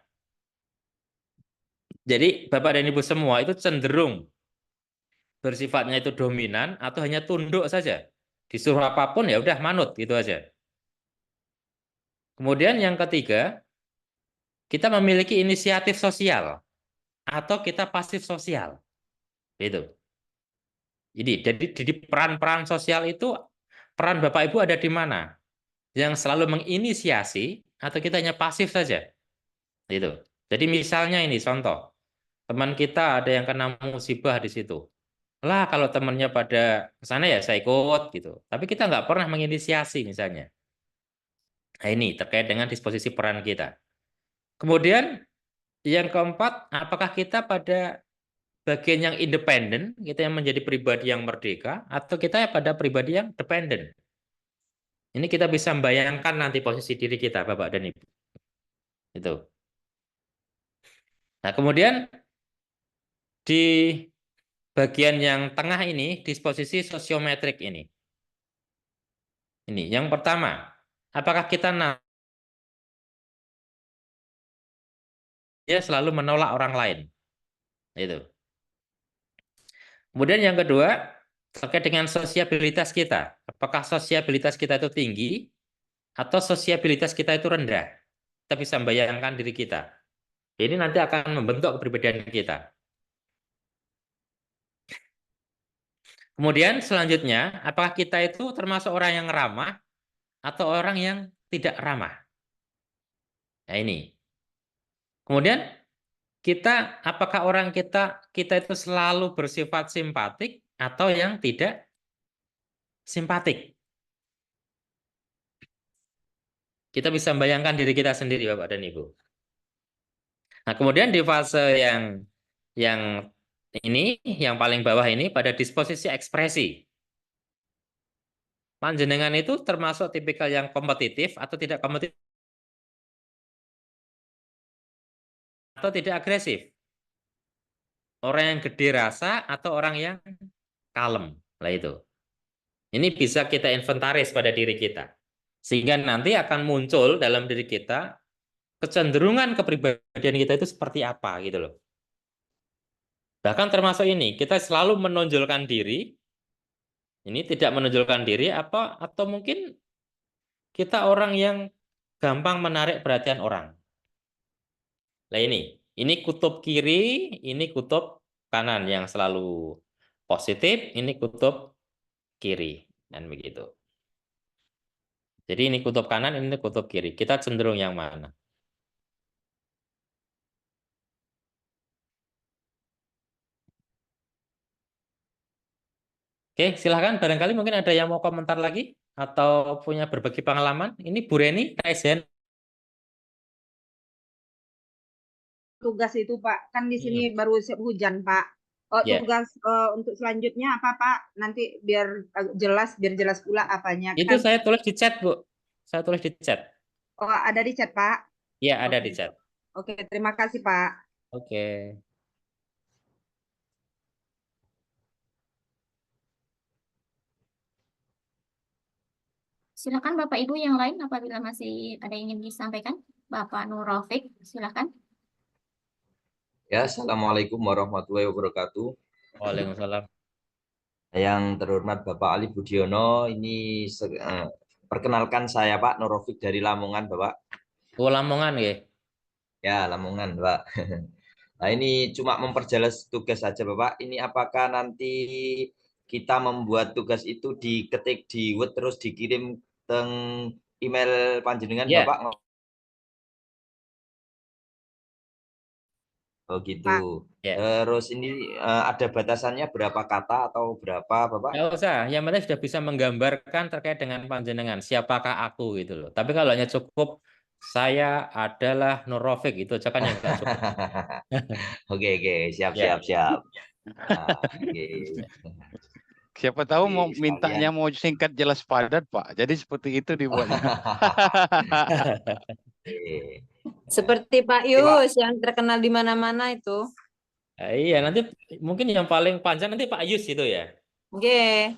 S2: Jadi Bapak dan Ibu semua itu cenderung bersifatnya itu dominan atau hanya tunduk saja. Disuruh apapun ya udah manut gitu aja. Kemudian yang ketiga, kita memiliki inisiatif sosial atau kita pasif sosial. Gitu. Jadi di peran-peran sosial itu peran Bapak Ibu ada di mana? Yang selalu menginisiasi atau kita hanya pasif saja? Itu. Jadi misalnya ini contoh, teman kita ada yang kena musibah di situ. Lah kalau temannya pada ke sana ya saya ikut gitu. Tapi kita nggak pernah menginisiasi misalnya. Nah ini terkait dengan disposisi peran kita. Kemudian yang keempat, apakah kita pada bagian yang independen, kita yang menjadi pribadi yang merdeka, atau kita pada pribadi yang dependen? Ini kita bisa membayangkan nanti posisi diri kita, Bapak dan Ibu. Itu. Nah, kemudian di bagian yang tengah ini, disposisi sosiometrik ini. Ini, yang pertama, apakah kita selalu menolak orang lain? Itu. Kemudian yang kedua, terkait dengan sosiabilitas kita. Apakah sosiabilitas kita itu tinggi atau sosiabilitas kita itu rendah? Kita bisa membayangkan diri kita. Ini nanti akan membentuk kepribadian kita. Kemudian selanjutnya, apakah kita itu termasuk orang yang ramah atau orang yang tidak ramah? Nah ini. Kemudian apakah orang kita itu selalu bersifat simpatik atau yang tidak simpatik? Kita bisa membayangkan diri kita sendiri, Bapak dan Ibu. Nah, kemudian di fase yang ini, yang paling bawah ini pada disposisi ekspresi. Panjenengan itu termasuk tipikal yang kompetitif atau tidak kompetitif atau tidak agresif. Orang yang gede rasa atau orang yang kalem. Lah itu. Ini bisa kita inventaris pada diri kita. Sehingga nanti akan muncul dalam diri kita kecenderungan kepribadian kita itu seperti apa gitu loh. Bahkan termasuk ini, kita selalu menonjolkan diri. Ini tidak menonjolkan diri atau mungkin kita orang yang gampang menarik perhatian orang. Nah ini kutub kiri, ini kutub kanan yang selalu positif, ini kutub kiri, dan begitu. Jadi ini kutub kanan, ini kutub kiri. Kita cenderung yang mana? Oke, silahkan. Barangkali mungkin ada yang mau komentar lagi atau punya berbagi pengalaman. Ini Bu Reni, Kaizen.
S6: Tugas itu Pak, kan di sini baru hujan Pak.
S2: Ya.
S6: Tugas untuk selanjutnya apa Pak? Nanti biar jelas pula apanya.
S2: Itu saya tulis di chat, Bu. Saya tulis di chat.
S6: Oh, ada di chat Pak?
S2: Iya, ada di chat.
S6: Oke, terima kasih Pak.
S2: Oke.
S1: Silakan Bapak Ibu yang lain apabila masih ada yang ingin disampaikan. Bapak Nur Rafiq, silakan.
S9: Ya, Assalamualaikum warahmatullahi wabarakatuh.
S2: Waalaikumsalam.
S9: Yang terhormat Bapak Ali Budiono, ini perkenalkan saya Pak Nur Rafiq dari Lamongan, Bapak.
S2: Oh, Lamongan ya?
S9: Ya, Lamongan, Pak. Nah, ini cuma memperjelas tugas saja, Bapak. Ini apakah nanti kita membuat tugas itu diketik di Word terus dikirim ke email panjenengan,
S2: Ya.
S9: Bapak? Oh gitu.
S2: Ya.
S9: Terus ini ada batasannya berapa kata atau berapa, Bapak?
S2: Nggak usah, yang penting sudah bisa menggambarkan terkait dengan panjenengan, siapakah aku gitu loh. Tapi kalau hanya cukup saya adalah Nur Rafiq, itu aja kan yang nggak cukup.
S9: Oke, siap.
S2: Ya.
S9: Nah, oke.
S7: Siapa tahu
S9: Oke,
S7: mau
S9: sekalian.
S7: mintanya mau singkat jelas padat, Pak. Jadi seperti itu dibuatnya.
S9: Oke.
S5: Seperti Pak Yus yang terkenal di mana-mana itu.
S2: Iya, nanti mungkin yang paling panjang nanti Pak Yus itu ya.
S5: Oke.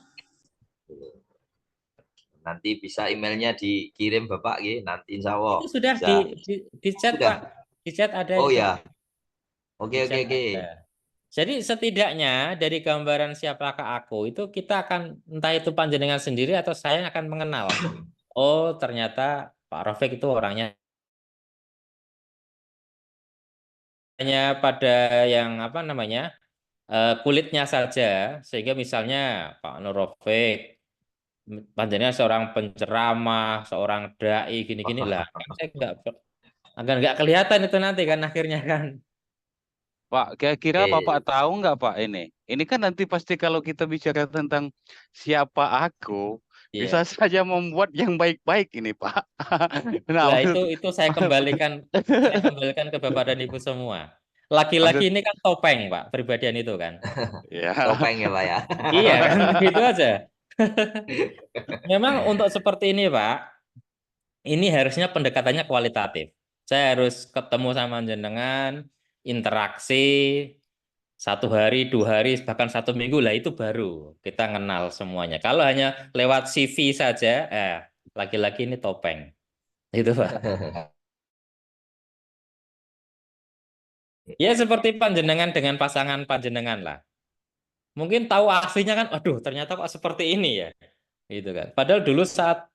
S9: Nanti bisa emailnya dikirim Bapak, nanti insya Allah.
S2: Itu sudah
S9: bisa.
S2: di chat
S9: Sudah.
S2: Pak. Di chat ada.
S9: Oh
S2: itu.
S9: ya. Oke.
S2: Jadi setidaknya dari gambaran siapakah aku itu kita akan entah itu panjenengan sendiri atau saya akan mengenal. Oh, ternyata Pak Rafiq itu orangnya hanya pada yang apa namanya kulitnya saja, sehingga misalnya Pak Nur Rafiq panjenengan seorang penceramah, seorang dai gini-gini lah, kan saya nggak kelihatan itu nanti kan akhirnya kan.
S7: Pak, kira-kira
S9: Oke.
S7: Bapak tahu nggak Pak ini? Ini kan nanti pasti kalau kita bicara tentang siapa aku, bisa
S2: Iya.
S7: saja membuat yang baik-baik ini Pak. Nah,
S2: Lah
S7: maksud,
S2: itu saya kembalikan ke Bapak dan Ibu semua. Laki-laki
S7: maksud,
S2: ini kan topeng, Pak, pribadian itu kan.
S7: ya,
S9: Topeng ya Pak ya.
S2: Iya kan, gitu aja. Memang untuk seperti ini, Pak, ini harusnya pendekatannya kualitatif. Saya harus ketemu sama jenengan, interaksi 1 hari, 2 hari, bahkan 1 minggu lah itu baru kita kenal semuanya. Kalau hanya lewat CV saja, laki-laki ini topeng. Itu, Pak. Ya seperti panjenengan dengan pasangan panjenengan lah. Mungkin tahu aslinya kan, aduh ternyata kok seperti ini ya. Gitu kan. Padahal dulu saat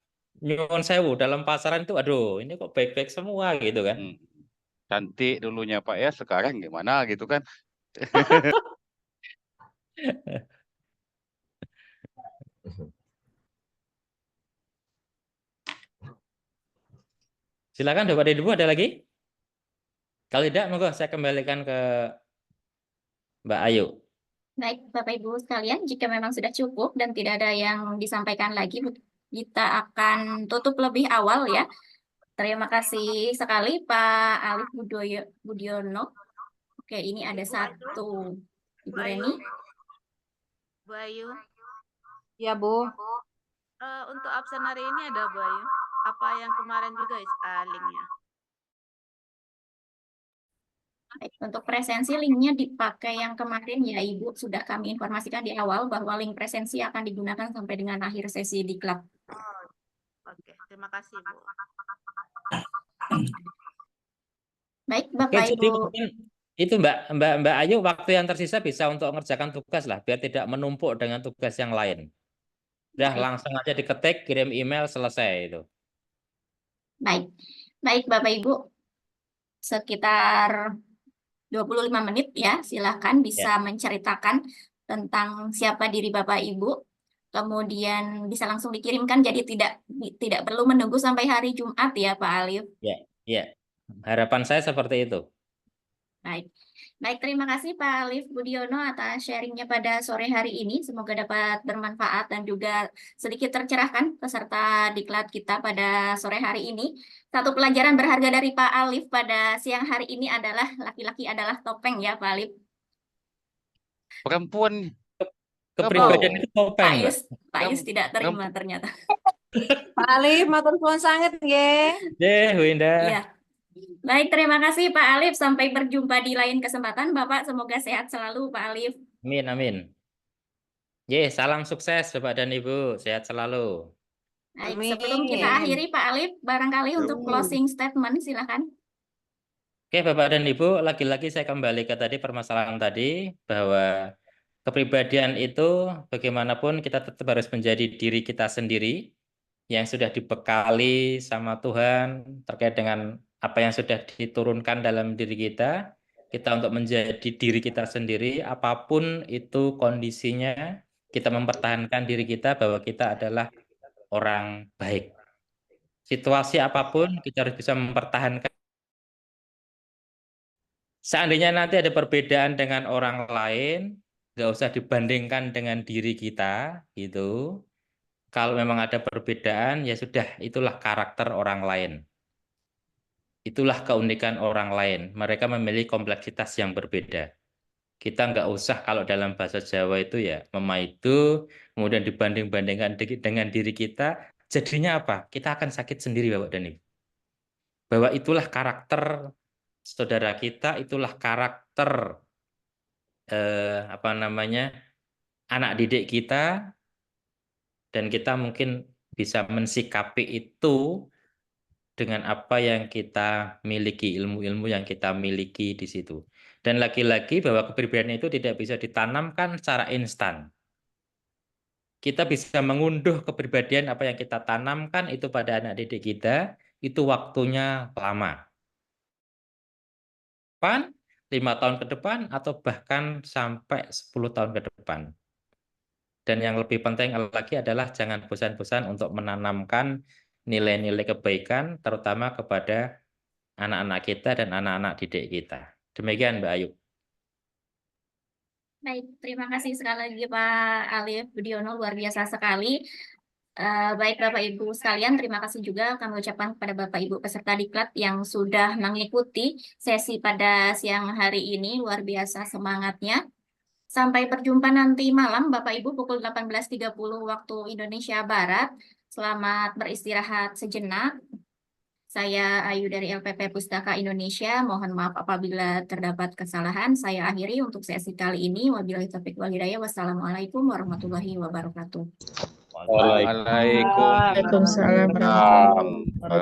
S2: nyuwun sewu dalam pasaran itu, aduh ini kok baik-baik semua gitu kan.
S7: cantik dulunya Pak ya, sekarang gimana gitu kan?
S2: Silakan Bapak dan Ibu, ada lagi? Kalau tidak, monggo saya kembalikan ke Mbak Ayu.
S1: Baik, Bapak Ibu sekalian, jika memang sudah cukup dan tidak ada yang disampaikan lagi, kita akan tutup lebih awal ya. Terima kasih sekali Pak Alif Budiono. Oke, ini ada satu Ibu Reni.
S10: Bu Ayu,
S6: Ya, Bu.
S10: untuk absen hari ini ada Bu Ayu. Apa yang kemarin juga linknya?
S1: Baik, untuk presensi linknya dipakai yang kemarin ya Ibu, sudah kami informasikan di awal bahwa link presensi akan digunakan sampai dengan akhir sesi diklat.
S10: Oke, terima kasih Bu.
S1: Baik,
S2: Oke,
S1: Bapak
S2: jadi
S1: Ibu.
S2: mungkin itu Mbak Ayu, waktu yang tersisa bisa untuk mengerjakan tugas lah, biar tidak menumpuk dengan tugas yang lain. Udah
S1: Baik.
S2: langsung aja diketik, kirim email, selesai itu.
S1: Baik, baik Bapak Ibu, sekitar 25 menit ya, silahkan bisa menceritakan tentang siapa diri Bapak Ibu, kemudian bisa langsung dikirimkan, jadi tidak perlu menunggu sampai hari Jumat ya Pak Alif.
S2: Ya, harapan saya seperti itu.
S1: Baik. Baik, terima kasih Pak Alif Budiono atas sharingnya pada sore hari ini. Semoga dapat bermanfaat dan juga sedikit tercerahkan peserta diklat kita pada sore hari ini. Satu pelajaran berharga dari Pak Alif pada siang hari ini adalah laki-laki adalah topeng ya Pak Alif.
S7: Perempuan.
S2: Kepribadian itu topeng,
S1: Pak Yus tidak terima ternyata.
S5: Pak Alif, matur suwun sanget nggih.
S2: Winda.
S1: Iya. Baik, terima kasih Pak Alif. Sampai berjumpa di lain kesempatan. Bapak, semoga sehat selalu Pak Alif.
S2: Amin, amin. Salam sukses Bapak dan Ibu. Sehat selalu.
S1: Baik, sebelum kita akhiri Pak Alif, barangkali untuk closing statement, silakan.
S2: Oke, Bapak dan Ibu, lagi-lagi saya kembali ke tadi permasalahan tadi, bahwa kepribadian itu bagaimanapun kita tetap harus menjadi diri kita sendiri, yang sudah dibekali sama Tuhan terkait dengan apa yang sudah diturunkan dalam diri kita untuk menjadi diri kita sendiri, apapun itu kondisinya, kita mempertahankan diri kita bahwa kita adalah orang baik. Situasi apapun, kita harus bisa mempertahankan. Seandainya nanti ada perbedaan dengan orang lain, nggak usah dibandingkan dengan diri kita, gitu. Kalau memang ada perbedaan, ya sudah, itulah karakter orang lain. Itulah keunikan orang lain. Mereka memiliki kompleksitas yang berbeda. Kita nggak usah, kalau dalam bahasa Jawa itu ya, memaidu, kemudian dibanding-bandingkan dengan diri kita, jadinya apa? Kita akan sakit sendiri, Bapak dan Ibu. Bahwa itulah karakter saudara kita, itulah karakter anak didik kita, dan kita mungkin bisa mensikapi itu dengan apa yang kita miliki, ilmu-ilmu yang kita miliki di situ. Dan lagi-lagi bahwa kepribadian itu tidak bisa ditanamkan secara instan. Kita bisa mengunduh kepribadian apa yang kita tanamkan itu pada anak didik kita, itu waktunya lama. 5 tahun ke depan atau bahkan sampai 10 tahun ke depan. Dan yang lebih penting lagi adalah jangan bosan-bosan untuk menanamkan nilai-nilai kebaikan, terutama kepada anak-anak kita dan anak-anak didik kita. Demikian, Mbak Ayu.
S1: Baik, terima kasih sekali lagi Pak Alif Budiono, luar biasa sekali. Baik Bapak Ibu sekalian, terima kasih juga kami ucapkan kepada Bapak Ibu peserta diklat yang sudah mengikuti sesi pada siang hari ini, luar biasa semangatnya. Sampai berjumpa nanti malam Bapak Ibu pukul 18.30 waktu Indonesia Barat. Selamat beristirahat sejenak. Saya Ayu dari LPP Pustaka Indonesia. Mohon maaf apabila terdapat kesalahan. Saya akhiri untuk sesi kali ini. Wabillahi taufiq wal hidayah. Wassalamualaikum warahmatullahi wabarakatuh.
S7: Waalaikumsalam.
S5: Waalaikumsalam warahmatullahi wabarakatuh.